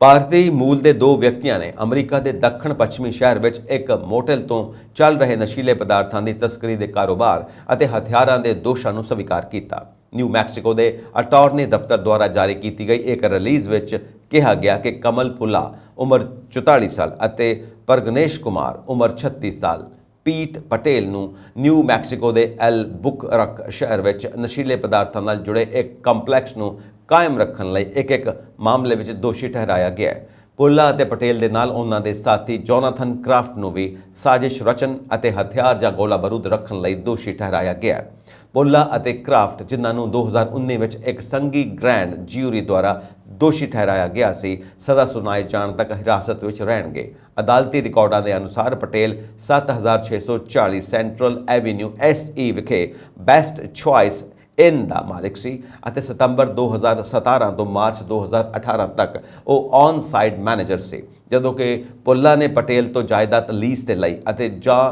ਭਾਰਤੀ ਮੂਲ ਦੇ 2 ਵਿਅਕਤੀਆਂ ਨੇ ਅਮਰੀਕਾ ਦੇ ਦੱਖਣ ਪੱਛਮੀ ਸ਼ਹਿਰ ਵਿੱਚ ਇੱਕ ਮੋਟਲ ਤੋਂ ਚੱਲ ਰਹੇ ਨਸ਼ੀਲੇ ਪਦਾਰਥਾਂ ਦੀ ਤਸਕਰੀ ਦੇ ਕਾਰੋਬਾਰ ਅਤੇ ਹਥਿਆਰਾਂ ਦੇ ਦੋਸ਼ਾਂ ਨੂੰ ਸਵੀਕਾਰ ਕੀਤਾ। ਨਿਊ ਮੈਕਸੀਕੋ ਦੇ ਅਟਾਰਨੀ ਦਫ਼ਤਰ ਦੁਆਰਾ ਜਾਰੀ ਕੀਤੀ ਗਈ ਇੱਕ ਰਿਲੀਜ਼ ਵਿੱਚ ਕਿਹਾ ਗਿਆ ਕਿ ਕਮਲ ਪੁਲਾ ਉਮਰ 44 ਸਾਲ ਅਤੇ ਪ੍ਰਗਨੇਸ਼ ਕੁਮਾਰ ਉਮਰ 36 ਸਾਲ ਪੀਟ ਪਟੇਲ ਨੂੰ ਨਿਊ ਮੈਕਸੀਕੋ ਦੇ ਐਲ ਬੁਕਰਕ ਸ਼ਹਿਰ ਵਿੱਚ ਨਸ਼ੀਲੇ ਪਦਾਰਥਾਂ ਨਾਲ ਜੁੜੇ ਇੱਕ ਕੰਪਲੈਕਸ ਨੂੰ ਕਾਇਮ ਰੱਖਣ ਲਈ ਇੱਕ ਮਾਮਲੇ ਵਿੱਚ ਦੋਸ਼ੀ ਠਹਿਰਾਇਆ ਗਿਆ ਹੈ। ਪੁੱਲਾ ਅਤੇ ਪਟੇਲ ਦੇ ਨਾਲ ਉਹਨਾਂ ਦੇ ਸਾਥੀ ਜੋਨਾਥਨ ਕ੍ਰਾਫਟ ਨੂੰ ਵੀ ਸਾਜ਼ਿਸ਼ ਰਚਨ ਅਤੇ ਹਥਿਆਰ ਜਾਂ ਗੋਲਾ ਬਾਰੂਦ ਰੱਖਣ ਲਈ ਦੋਸ਼ੀ ਠਹਿਰਾਇਆ ਗਿਆ ਹੈ। ਪੁੱਲਾ ਅਤੇ ਕ੍ਰਾਫਟ, ਜਿਨ੍ਹਾਂ ਨੂੰ 2019 ਵਿੱਚ ਇੱਕ ਸੰਘੀ ਗ੍ਰੈਂਡ ਜਿਊਰੀ ਦੁਆਰਾ ਦੋਸ਼ੀ ਠਹਿਰਾਇਆ ਗਿਆ ਸੀ, ਸਜ਼ਾ ਸੁਣਾਏ ਜਾਣ ਤੱਕ ਹਿਰਾਸਤ ਵਿੱਚ ਰਹਿਣਗੇ। ਅਦਾਲਤੀ ਰਿਕਾਰਡਾਂ ਦੇ ਅਨੁਸਾਰ ਪਟੇਲ 7640 ਸੈਂਟਰਲ ਐਵੀਨਿਊ SE ਵਿਖੇ ਬੈਸਟ ਚੁਆਇਸ ਇਨ ਦਾ ਮਾਲਿਕ ਸੀ ਅਤੇ ਸਤੰਬਰ 2017 ਤੋਂ ਮਾਰਚ 2018 ਤੱਕ ਉਹ ਔਨ ਸਾਈਟ ਮੈਨੇਜਰ ਸੀ, ਜਦੋਂ ਕਿ ਪੁੱਲਾ ਨੇ ਪਟੇਲ ਤੋਂ ਜਾਇਦਾਦ ਲੀਜ਼ ਤੇ ਲਈ ਅਤੇ ਜਾਂ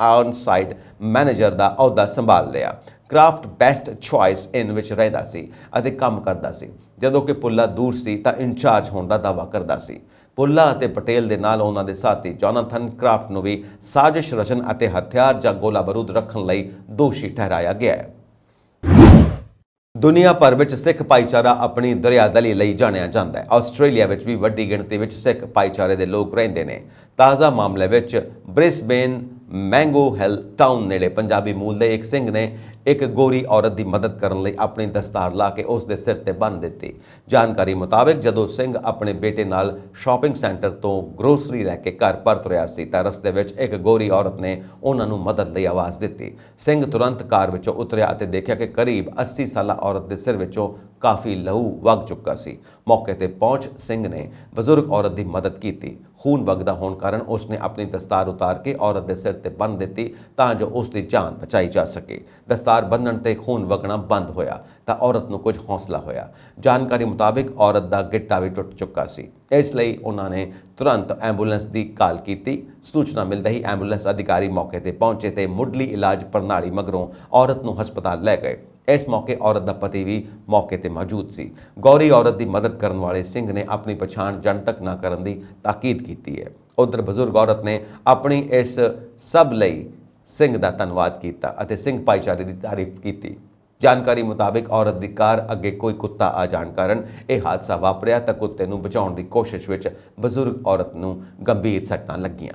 ਔਨ ਸਾਈਟ ਮੈਨੇਜਰ ਦਾ ਅਹੁਦਾ ਸੰਭਾਲ ਲਿਆ। ਕ੍ਰਾਫਟ ਬੈਸਟ ਚੁਆਇਸ ਇਨ ਵਿੱਚ ਰਹਿੰਦਾ ਸੀ ਅਤੇ ਕੰਮ ਕਰਦਾ ਸੀ, ਜਦੋਂ ਕਿ ਪੁੱਲਾ ਦੂਰ ਸੀ ਤਾਂ ਇੰਚਾਰਜ ਹੋਣ ਦਾ ਦਾਅਵਾ ਕਰਦਾ ਸੀ। ਪੁੱਲਾ ਅਤੇ ਪਟੇਲ ਦੇ ਨਾਲ ਉਹਨਾਂ ਦੇ ਸਾਥੀ ਜੋਨਾਥਨ ਕ੍ਰਾਫਟ ਨੂੰ ਵੀ ਸਾਜ਼ਿਸ਼ ਰਚਨ ਅਤੇ ਹਥਿਆਰ ਜਾਂ ਗੋਲਾ ਬਾਰੂਦ ਰੱਖਣ ਲਈ ਦੋਸ਼ੀ ਠਹਿਰਾਇਆ ਗਿਆ ਹੈ। ਦੁਨੀਆ ਭਰ ਵਿੱਚ ਸਿੱਖ ਭਾਈਚਾਰਾ ਆਪਣੀ ਦਰਿਆਦਲੀ ਲਈ ਜਾਣਿਆ ਜਾਂਦਾ ਹੈ। ਆਸਟ੍ਰੇਲੀਆ ਵਿੱਚ ਵੀ ਵੱਡੀ ਗਿਣਤੀ ਵਿੱਚ ਸਿੱਖ ਭਾਈਚਾਰੇ ਦੇ ਲੋਕ ਰਹਿੰਦੇ ਨੇ। ਤਾਜ਼ਾ ਮਾਮਲੇ ਵਿੱਚ ਬ੍ਰਿਸਬੇਨ ਮੈਂਗੋ ਹਿਲ ਟਾਊਨ ਨੇੜੇ ਪੰਜਾਬੀ ਮੂਲ ਦੇ ਇੱਕ ਸਿੰਘ ਨੇ ਇੱਕ ਗੋਰੀ ਔਰਤ ਦੀ ਮਦਦ ਕਰਨ ਲਈ ਆਪਣੀ ਦਸਤਾਰ ਲਾ ਕੇ ਉਸ ਦੇ ਸਿਰ ਤੇ ਬੰਨ੍ਹ ਦਿੱਤੀ। ਜਾਣਕਾਰੀ ਮੁਤਾਬਕ ਜਦੋਂ ਸਿੰਘ ਆਪਣੇ ਬੇਟੇ ਨਾਲ ਸ਼ਾਪਿੰਗ ਸੈਂਟਰ ਤੋਂ ਗਰੋਸਰੀ ਲੈ ਕੇ ਘਰ ਪਰਤ ਰਿਹਾ ਸੀ ਤਾਂ ਰਸਤੇ ਵਿੱਚ ਇੱਕ ਗੋਰੀ ਔਰਤ ਨੇ ਉਹਨਾਂ ਨੂੰ ਮਦਦ ਲਈ ਆਵਾਜ਼ ਦਿੱਤੀ। ਸਿੰਘ ਤੁਰੰਤ ਕਾਰ ਵਿੱਚੋਂ ਉਤਰਿਆ ਅਤੇ ਦੇਖਿਆ ਕਿ ਕਰੀਬ 80 ਸਾਲਾ ਔਰਤ ਦੇ ਸਿਰ ਵਿੱਚੋਂ ਕਾਫੀ ਲਹੂ ਵਗ ਚੁੱਕਾ ਸੀ। ਮੌਕੇ ਤੇ ਪਹੁੰਚ ਸਿੰਘ ਨੇ ਬਜ਼ੁਰਗ ਔਰਤ ਦੀ ਮਦਦ ਕੀਤੀ। ਖੂਨ ਵਗਦਾ ਹੋਣ ਕਾਰਨ ਉਸਨੇ ਆਪਣੀ ਦਸਤਾਰ ਉਤਾਰ ਕੇ ਔਰਤ ਦੇ ਸਿਰ ਤੇ ਬੰਨ੍ਹ ਦਿੱਤੀ ਤਾਂ ਜੋ ਉਸ ਦੀ ਜਾਨ ਬਚਾਈ ਜਾ ਸਕੇ। ਦਸਤਾਰ ਬੰਨ੍ਹਣ ਤੇ ਖੂਨ ਵਗਣਾ ਬੰਦ ਹੋਇਆ ਤਾਂ ਔਰਤ ਨੂੰ ਕੁਝ ਹੌਸਲਾ ਹੋਇਆ। ਜਾਣਕਾਰੀ ਮੁਤਾਬਿਕ ਔਰਤ ਦਾ ਗਿੱਟਾ ਵੀ ਟੁੱਟ ਚੁੱਕਾ ਸੀ, ਇਸ ਲਈ ਉਹਨਾਂ ਨੇ ਤੁਰੰਤ ਐਂਬੂਲੈਂਸ ਦੀ ਕਾਲ ਕੀਤੀ। ਸੂਚਨਾ ਮਿਲਦੇ ਹੀ ਐਂਬੂਲੈਂਸ ਅਧਿਕਾਰੀ ਮੌਕੇ ਤੇ ਪਹੁੰਚੇ ਤੇ ਮੁੱਢਲੀ ਇਲਾਜ ਪ੍ਰਣਾਲੀ ਮਗਰੋਂ ਔਰਤ ਨੂੰ ਹਸਪਤਾਲ ਲੈ ਗਏ। ਇਸ ਮੌਕੇ ਔਰਤ ਦਾ ਪਤੀ ਵੀ ਮੌਕੇ ਤੇ ਮੌਜੂਦ ਸੀ। ਗੌਰੀ ਔਰਤ ਦੀ ਮਦਦ ਕਰਨ ਵਾਲੇ ਸਿੰਘ ਨੇ ਆਪਣੀ ਪਛਾਣ ਜਨਤਕ ਨਾ ਕਰਨ ਦੀ ਤਾਕੀਦ ਕੀਤੀ ਹੈ। ਉਧਰ ਬਜ਼ੁਰਗ ਔਰਤ ਨੇ ਆਪਣੀ ਇਸ ਸਭ ਲਈ ਸਿੰਘ ਦਾ ਧੰਨਵਾਦ ਕੀਤਾ ਅਤੇ ਸਿੰਘ ਭਾਈਚਾਰੇ ਦੀ ਤਾਰੀਫ ਕੀਤੀ। ਜਾਣਕਾਰੀ ਮੁਤਾਬਿਕ ਔਰਤ ਦੀ ਕਾਰ ਅੱਗੇ ਕੋਈ ਕੁੱਤਾ ਆ ਜਾਣ ਕਾਰਨ ਇਹ ਹਾਦਸਾ ਵਾਪਰਿਆ ਤਾਂ ਕੁੱਤੇ ਨੂੰ ਬਚਾਉਣ ਦੀ ਕੋਸ਼ਿਸ਼ ਵਿੱਚ ਬਜ਼ੁਰਗ ਔਰਤ ਨੂੰ ਗੰਭੀਰ ਸੱਟਾਂ ਲੱਗੀਆਂ।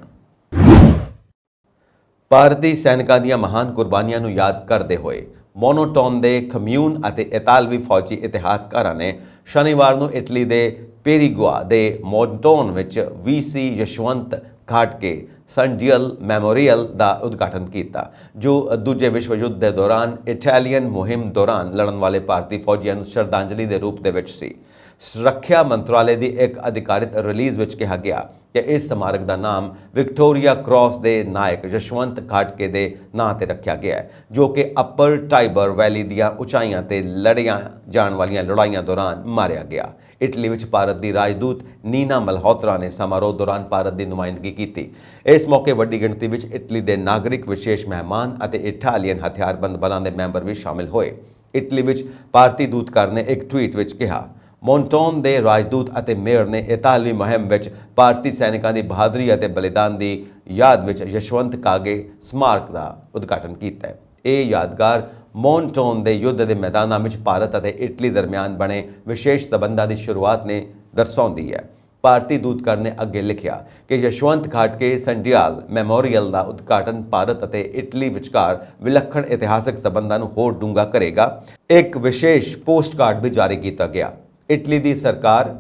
ਭਾਰਤੀ ਸੈਨਿਕਾਂ ਦੀਆਂ ਮਹਾਨ ਕੁਰਬਾਨੀਆਂ ਨੂੰ ਯਾਦ ਕਰਦੇ ਹੋਏ ਮੋਨੋਟੋਨ ਦੇ ਕਮਿਊਨ ਅਤੇ ਇਤਾਲਵੀ ਫੌਜੀ ਇਤਿਹਾਸਕਾਰਾਂ ਨੇ ਸ਼ਨੀਵਾਰ ਨੂੰ ਇਟਲੀ ਦੇ ਪੇਰੀਗੁਆ ਦੇ ਮੋਨਟੋਨ ਵਿੱਚ VC ਯਸ਼ਵੰਤ ਘਾਟਕੇ ਸੰਜੀਅਲ ਮੈਮੋਰੀਅਲ ਦਾ ਉਦਘਾਟਨ ਕੀਤਾ, ਜੋ ਦੂਜੇ ਵਿਸ਼ਵ ਯੁੱਧ ਦੇ ਦੌਰਾਨ ਇਟਾਲੀਅਨ ਮੁਹਿੰਮ ਦੌਰਾਨ ਲੜਨ ਵਾਲੇ ਭਾਰਤੀ ਫੌਜੀਆਂ ਨੂੰ ਸ਼ਰਧਾਂਜਲੀ ਦੇ ਰੂਪ ਦੇ ਵਿੱਚ ਸੀ। ਸੁਰੱਖਿਆ ਮੰਤਰਾਲੇ ਦੀ ਇੱਕ ਅਧਿਕਾਰਿਤ ਰਿਲੀਜ਼ ਵਿੱਚ ਕਿਹਾ ਗਿਆ ਕਿ ਇਸ ਸਮਾਰਕ ਦਾ ਨਾਮ ਵਿਕਟੋਰੀਆ ਕ੍ਰਾਸ ਦੇ ਨਾਇਕ ਯਸ਼ਵੰਤ ਖਾਟਕੇ ਦੇ ਨਾਂ ਤੇ ਰੱਖਿਆ ਗਿਆ ਹੈ, ਜੋ ਕਿ ਅਪਰ ਟਾਈਬਰ ਵੈਲੀ ਦੀਆਂ ਉਚਾਈਆਂ ਤੇ ਲੜੀਆਂ ਜਾਣ ਵਾਲੀਆਂ ਲੜਾਈਆਂ ਦੌਰਾਨ ਮਾਰਿਆ ਗਿਆ। ਇਟਲੀ ਵਿੱਚ ਭਾਰਤ ਦੀ ਰਾਜਦੂਤ ਨੀਨਾ ਮਲਹੋਤਰਾ ਨੇ ਸਮਾਰੋਹ ਦੌਰਾਨ ਭਾਰਤ ਦੀ ਨੁਮਾਇੰਦਗੀ ਕੀਤੀ। ਇਸ ਮੌਕੇ ਵੱਡੀ ਗਿਣਤੀ ਵਿੱਚ ਇਟਲੀ ਦੇ ਨਾਗਰਿਕ, ਵਿਸ਼ੇਸ਼ ਮਹਿਮਾਨ ਅਤੇ ਇਟਾਲੀਅਨ ਹਥਿਆਰਬੰਦ ਬਲਾਂ ਦੇ ਮੈਂਬਰ ਵੀ ਸ਼ਾਮਿਲ ਹੋਏ। ਇਟਲੀ ਵਿੱਚ ਭਾਰਤੀ ਦੂਤਘਰ ਨੇ ਇੱਕ ਟਵੀਟ ਵਿੱਚ ਕਿਹਾ, ਮੌਂਟੋਨ ਦੇ ਰਾਜਦੂਤ ਅਤੇ ਮੇਅਰ ਨੇ ਇਤਾਲਵੀ ਮੁਹਿੰਮ ਵਿੱਚ ਭਾਰਤੀ ਸੈਨਿਕਾਂ ਦੀ ਬਹਾਦਰੀ ਅਤੇ ਬਲੀਦਾਨ ਦੀ ਯਾਦ ਵਿੱਚ ਯਸ਼ਵੰਤ ਕਾਗੇ ਸਮਾਰਕ ਦਾ ਉਦਘਾਟਨ ਕੀਤਾ ਹੈ। ਇਹ ਯਾਦਗਾਰ ਮੌਂਟੋਨ ਦੇ ਯੁੱਧ ਦੇ ਮੈਦਾਨਾਂ ਵਿੱਚ ਭਾਰਤ ਅਤੇ ਇਟਲੀ ਦਰਮਿਆਨ ਬਣੇ ਵਿਸ਼ੇਸ਼ ਸਬੰਧਾਂ ਦੀ ਸ਼ੁਰੂਆਤ ਨੇ ਦਰਸਾਉਂਦੀ ਹੈ। ਭਾਰਤੀ ਦੂਤਘਰ ਨੇ ਅੱਗੇ ਲਿਖਿਆ ਕਿ ਯਸ਼ਵੰਤ ਖਾਟਕੇ ਸੰਡਿਆਲ ਮੈਮੋਰੀਅਲ ਦਾ ਉਦਘਾਟਨ ਭਾਰਤ ਅਤੇ ਇਟਲੀ ਵਿਚਕਾਰ ਵਿਲੱਖਣ ਇਤਿਹਾਸਕ ਸਬੰਧਾਂ ਨੂੰ ਹੋਰ ਡੂੰਘਾ ਕਰੇਗਾ। ਇੱਕ ਵਿਸ਼ੇਸ਼ ਪੋਸਟਕਾਰਡ ਵੀ ਜਾਰੀ ਕੀਤਾ ਗਿਆ। ਇਟਲੀ ਦੀ ਸਰਕਾਰ,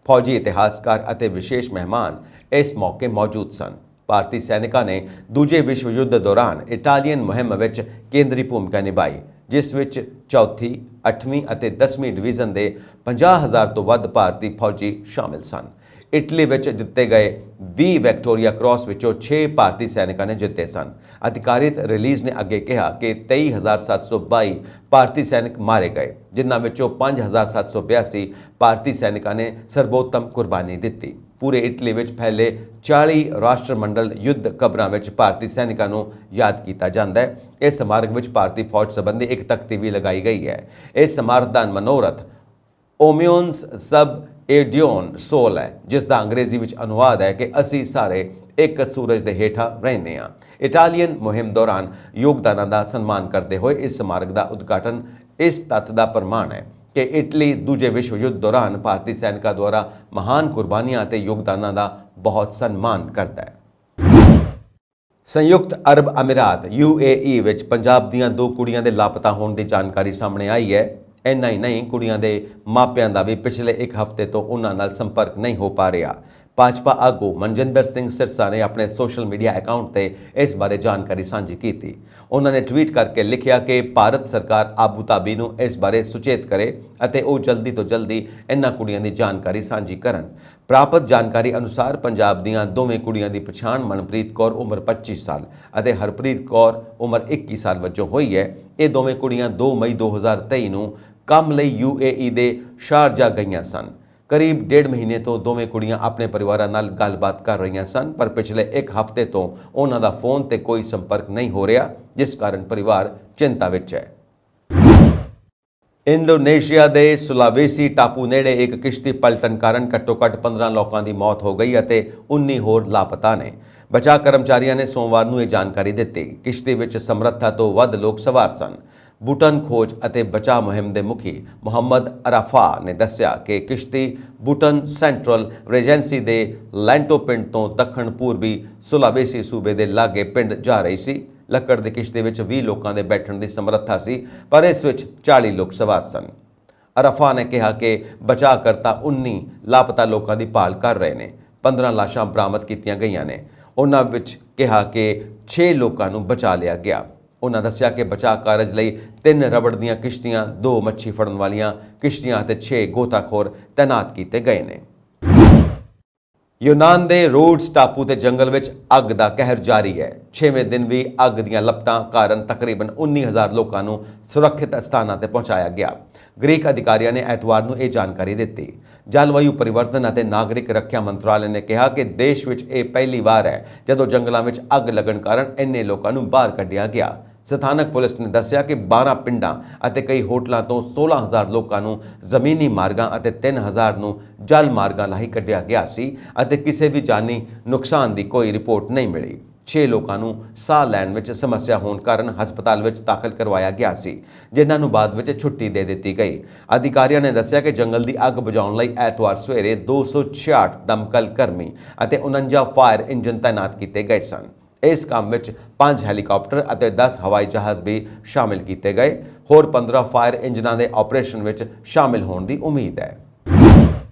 ਫੌਜੀ ਇਤਿਹਾਸਕਾਰ ਅਤੇ ਵਿਸ਼ੇਸ਼ ਮਹਿਮਾਨ ਇਸ ਮੌਕੇ ਮੌਜੂਦ ਸਨ। ਭਾਰਤੀ ਸੈਨਿਕਾਂ ਨੇ ਦੂਜੇ ਵਿਸ਼ਵ ਯੁੱਧ ਦੌਰਾਨ ਇਟਾਲੀਅਨ ਮੁਹਿੰਮ ਵਿੱਚ ਕੇਂਦਰੀ ਭੂਮਿਕਾ ਨਿਭਾਈ, ਜਿਸ ਵਿੱਚ 4th, 8ਵੀਂ ਅਤੇ 10ਵੀਂ ਡਿਵੀਜ਼ਨ ਦੇ 50,000 ਤੋਂ ਵੱਧ ਭਾਰਤੀ ਫੌਜੀ ਸ਼ਾਮਿਲ ਸਨ। ਇਟਲੀ ਵਿੱਚ ਜਿੱਤੇ ਗਏ 20 ਵਿਕਟੋਰੀਆ ਕ੍ਰਾਸ ਵਿੱਚੋਂ 6 ਭਾਰਤੀ ਸੈਨਿਕਾਂ ਨੇ ਜਿੱਤੇ ਸਨ। ਅਧਿਕਾਰਿਤ ਰਿਲੀਜ਼ ਨੇ ਅੱਗੇ ਕਿਹਾ ਕਿ 23,722 ਭਾਰਤੀ ਸੈਨਿਕ ਮਾਰੇ ਗਏ, ਜਿਨ੍ਹਾਂ ਵਿੱਚੋਂ 5,782 ਭਾਰਤੀ ਸੈਨਿਕਾਂ ਨੇ ਸਰਬੋਤਮ ਕੁਰਬਾਨੀ ਦਿੱਤੀ। ਪੂਰੇ ਇਟਲੀ ਵਿੱਚ ਫੈਲੇ 40 ਰਾਸ਼ਟਰਮੰਡਲ ਯੁੱਧ ਕਬਰਾਂ ਵਿੱਚ ਭਾਰਤੀ ਸੈਨਿਕਾਂ ਨੂੰ ਯਾਦ ਕੀਤਾ ਜਾਂਦਾ ਹੈ। ਇਸ ਸਮਾਰਕ ਵਿੱਚ ਭਾਰਤੀ ਫੌਜ ਸੰਬੰਧੀ ਇੱਕ ਤਖਤੀ ਵੀ ਲਗਾਈ ਗਈ ਹੈ। ਇਸ ਸਮਾਰਕ ਦਾ ਮਨੋਰਥ ਓਮਿਓਨਸ ਸਬ ਏਡੀਓਨ ਸੋਲ ਹੈ, ਜਿਸ ਦਾ ਅੰਗਰੇਜ਼ੀ ਵਿੱਚ ਅਨੁਵਾਦ ਹੈ ਕਿ ਅਸੀਂ ਸਾਰੇ ਇੱਕ ਸੂਰਜ ਦੇ ਹੇਠਾਂ ਰਹਿੰਦੇ ਹਾਂ। ਇਟਾਲੀਅਨ ਮੁਹਿੰਮ ਦੌਰਾਨ ਯੋਗਦਾਨਾਂ ਦਾ ਸਨਮਾਨ ਕਰਦੇ ਹੋਏ ਇਸ ਸਮਾਰਕ ਦਾ ਉਦਘਾਟਨ ਇਸ ਤੱਥ ਦਾ ਪ੍ਰਮਾਣ ਹੈ ਕਿ ਇਟਲੀ ਦੂਜੇ ਵਿਸ਼ਵ ਯੁੱਧ ਦੌਰਾਨ ਭਾਰਤੀ ਸੈਨਿਕਾਂ ਦੁਆਰਾ ਮਹਾਨ ਕੁਰਬਾਨੀਆਂ ਅਤੇ ਯੋਗਦਾਨਾਂ ਦਾ ਬਹੁਤ ਸਨਮਾਨ ਕਰਦਾ ਹੈ। ਸੰਯੁਕਤ ਅਰਬ ਅਮੀਰਾਤ UAE ਵਿੱਚ ਪੰਜਾਬ ਦੀਆਂ 2 ਕੁੜੀਆਂ ਦੇ ਲਾਪਤਾ ਹੋਣ ਦੀ ਜਾਣਕਾਰੀ ਸਾਹਮਣੇ ਆਈ ਹੈ। ਇੰਨਾ ਹੀ ਨਹੀਂ, ਕੁੜੀਆਂ ਦੇ ਮਾਪਿਆਂ ਦਾ ਵੀ ਪਿਛਲੇ 1 ਹਫ਼ਤੇ ਤੋਂ ਉਹਨਾਂ ਨਾਲ ਸੰਪਰਕ ਨਹੀਂ ਹੋ ਪਾ ਰਿਹਾ। ਭਾਜਪਾ ਆਗੂ ਮਨਜਿੰਦਰ ਸਿੰਘ ਸਿਰਸਾ ਨੇ ਆਪਣੇ ਸੋਸ਼ਲ ਮੀਡੀਆ ਅਕਾਊਂਟ ਤੇ ਇਸ ਬਾਰੇ ਜਾਣਕਾਰੀ ਸਾਂਝੀ ਕੀਤੀ। ਉਹਨਾਂ ਨੇ ਟਵੀਟ ਕਰਕੇ ਲਿਖਿਆ ਕਿ ਭਾਰਤ ਸਰਕਾਰ ਆਬੂ ਧਾਬੀ ਨੂੰ ਇਸ ਬਾਰੇ ਸੁਚੇਤ ਕਰੇ ਅਤੇ ਉਹ ਜਲਦੀ ਤੋਂ ਜਲਦੀ ਇਹਨਾਂ ਕੁੜੀਆਂ ਦੀ ਜਾਣਕਾਰੀ ਸਾਂਝੀ ਕਰਨ। ਪ੍ਰਾਪਤ ਜਾਣਕਾਰੀ ਅਨੁਸਾਰ ਪੰਜਾਬ ਦੀਆਂ ਦੋਵੇਂ ਕੁੜੀਆਂ ਦੀ ਪਛਾਣ ਮਨਪ੍ਰੀਤ ਕੌਰ ਉਮਰ 25 ਸਾਲ ਅਤੇ ਹਰਪ੍ਰੀਤ ਕੌਰ ਉਮਰ 21 ਸਾਲ ਵਜੋਂ ਹੋਈ ਹੈ। ਇਹ ਦੋਵੇਂ ਕੁੜੀਆਂ 2 ਮਈ 2023 ਨੂੰ ਕੰਮ ਲਈ UAE ਦੇ ਸ਼ਾਰਜਾ ਗਈਆਂ ਸਨ। ਕਰੀਬ 1.5 ਮਹੀਨੇ ਤੋਂ ਦੋਵੇਂ ਕੁੜੀਆਂ ਆਪਣੇ ਪਰਿਵਾਰਾਂ ਨਾਲ ਗੱਲਬਾਤ ਕਰ ਰਹੀਆਂ ਸਨ, ਪਰ ਪਿਛਲੇ 1 ਹਫ਼ਤੇ ਤੋਂ ਉਹਨਾਂ ਦਾ ਫੋਨ ਤੇ ਕੋਈ ਸੰਪਰਕ ਨਹੀਂ ਹੋ ਰਿਹਾ, ਜਿਸ ਕਾਰਨ ਪਰਿਵਾਰ ਚਿੰਤਾ ਵਿੱਚ ਹੈ। ਇੰਡੋਨੇਸ਼ੀਆ ਦੇ ਸੁਲਾਵੇਸੀ ਟਾਪੂ ਨੇੜੇ ਇੱਕ ਕਿਸ਼ਤੀ ਪਲਟਣ ਕਾਰਨ ਘੱਟੋ-ਘੱਟ 15 ਲੋਕਾਂ ਦੀ ਮੌਤ ਹੋ ਗਈ ਅਤੇ 19 ਹੋਰ ਲਾਪਤਾ ਨੇ। ਬਚਾਅ ਕਰਮਚਾਰੀਆਂ ਨੇ ਸੋਮਵਾਰ ਨੂੰ ਇਹ ਜਾਣਕਾਰੀ ਦਿੱਤੀ। ਕਿਸ਼ਤੀ ਵਿੱਚ ਸਮਰੱਥਾ ਤੋਂ ਵੱਧ ਲੋਕ ਸਵਾਰ ਸਨ। ਬੂਟਨ ਖੋਜ ਅਤੇ ਬਚਾਅ ਮੁਹਿੰਮ ਦੇ ਮੁਖੀ ਮੁਹੰਮਦ ਅਰਾਫਾ ਨੇ ਦੱਸਿਆ ਕਿ ਕਿਸ਼ਤੀ ਬੂਟਨ ਸੈਂਟਰਲ ਰੀਜੈਂਸੀ ਦੇ ਲੈਂਟੋ ਪਿੰਡ ਤੋਂ ਦੱਖਣ ਪੂਰਬੀ ਸੁਲਾਵੇਸੀ ਸੂਬੇ ਦੇ ਲਾਗੇ ਪਿੰਡ ਜਾ ਰਹੀ ਸੀ। ਲੱਕੜ ਦੀ ਕਿਸ਼ਤੀ ਵਿੱਚ 20 ਲੋਕਾਂ ਦੇ ਬੈਠਣ ਦੀ ਸਮਰੱਥਾ ਸੀ, ਪਰ ਇਸ ਵਿੱਚ 40 ਲੋਕ ਸਵਾਰ ਸਨ। ਅਰਾਫਾ ਨੇ ਕਿਹਾ ਕਿ ਬਚਾਅ ਕਰਤਾ 19 ਲਾਪਤਾ ਲੋਕਾਂ ਦੀ ਭਾਲ ਕਰ ਰਹੇ ਨੇ। 15 ਲਾਸ਼ਾਂ ਬਰਾਮਦ ਕੀਤੀਆਂ ਗਈਆਂ ਨੇ। ਉਹਨਾਂ ਵਿੱਚ ਕਿਹਾ ਕਿ 6 ਲੋਕਾਂ ਨੂੰ ਬਚਾ ਲਿਆ ਗਿਆ। ਉਹਨਾਂ ਦੱਸਿਆ ਕਿ ਬਚਾਅ ਕਾਰਜ ਲਈ 3 ਰਬੜ ਦੀਆਂ ਕਿਸ਼ਤੀਆਂ, 2 ਮੱਛੀ ਫੜਨ ਵਾਲੀਆਂ ਕਿਸ਼ਤੀਆਂ ਅਤੇ 6 ਗੋਤਾਖੋਰ ਤੈਨਾਤ ਕੀਤੇ ਗਏ ਨੇ। ਯੂਨਾਨ ਦੇ ਰੋਡਸ ਟਾਪੂ ਤੇ ਜੰਗਲ ਵਿੱਚ ਅੱਗ ਦਾ ਕਹਿਰ ਜਾਰੀ ਹੈ। 6ਵੇਂ ਦਿਨ ਵੀ ਅੱਗ ਦੀਆਂ ਲਪਟਾਂ ਕਾਰਨ ਤਕਰੀਬਨ 19,000 ਲੋਕਾਂ ਨੂੰ ਸੁਰੱਖਿਅਤ ਸਥਾਨਾਂ ਤੇ ਪਹੁੰਚਾਇਆ ਗਿਆ। ਗ੍ਰੀਕ ਅਧਿਕਾਰੀਆਂ ਨੇ ਐਤਵਾਰ ਨੂੰ ਇਹ ਜਾਣਕਾਰੀ ਦਿੱਤੀ। ਜਲਵਾਯੂ ਪਰਿਵਰਤਨ ਅਤੇ ਨਾਗਰਿਕ ਰੱਖਿਆ ਮੰਤਰਾਲੇ ਨੇ ਕਿਹਾ ਕਿ ਦੇਸ਼ ਵਿੱਚ ਇਹ ਪਹਿਲੀ ਵਾਰ ਹੈ ਜਦੋਂ ਜੰਗਲਾਂ ਵਿੱਚ ਅੱਗ ਲੱਗਣ ਕਾਰਨ ਇੰਨੇ ਲੋਕਾਂ ਨੂੰ ਬਾਹਰ ਕੱਢਿਆ ਗਿਆ। ਸਥਾਨਕ ਪੁਲਿਸ ਨੇ ਦੱਸਿਆ ਕਿ 12 ਪਿੰਡਾਂ ਅਤੇ ਕਈ ਹੋਟਲਾਂ ਤੋਂ 16,000 ਲੋਕਾਂ ਨੂੰ ਜ਼ਮੀਨੀ ਮਾਰਗਾਂ ਅਤੇ 3,000 ਨੂੰ ਜਲ ਮਾਰਗਾਂ ਰਾਹੀਂ ਕੱਢਿਆ ਗਿਆ ਸੀ ਅਤੇ ਕਿਸੇ ਵੀ ਜਾਨੀ ਨੁਕਸਾਨ ਦੀ ਕੋਈ ਰਿਪੋਰਟ ਨਹੀਂ ਮਿਲੀ। 6 ਲੋਕਾਂ ਨੂੰ ਸਾਹ ਲੈਣ ਵਿੱਚ ਸਮੱਸਿਆ ਹੋਣ ਕਾਰਨ ਹਸਪਤਾਲ ਵਿੱਚ ਦਾਖਲ ਕਰਵਾਇਆ ਗਿਆ ਸੀ, ਜਿਨ੍ਹਾਂ ਨੂੰ ਬਾਅਦ ਵਿੱਚ ਛੁੱਟੀ ਦੇ ਦਿੱਤੀ ਗਈ। ਅਧਿਕਾਰੀਆਂ ਨੇ ਦੱਸਿਆ ਕਿ ਜੰਗਲ ਦੀ ਅੱਗ ਬੁਝਾਉਣ ਲਈ ਐਤਵਾਰ ਸਵੇਰੇ 266 ਦਮਕਲ ਕਰਮੀ ਅਤੇ 49 ਫਾਇਰ ਇੰਜਨ ਤੈਨਾਤ ਕੀਤੇ ਗਏ ਸਨ। ਇਸ ਕੰਮ ਵਿੱਚ 5 ਹੈਲੀਕਾਪਟਰ ਅਤੇ 10 ਹਵਾਈ ਜਹਾਜ਼ ਵੀ ਸ਼ਾਮਿਲ ਕੀਤੇ ਗਏ। ਹੋਰ 15 ਫਾਇਰ ਇੰਜਨਾਂ ਦੇ ਆਪਰੇਸ਼ਨ ਵਿੱਚ ਸ਼ਾਮਿਲ ਹੋਣ ਦੀ ਉਮੀਦ ਹੈ।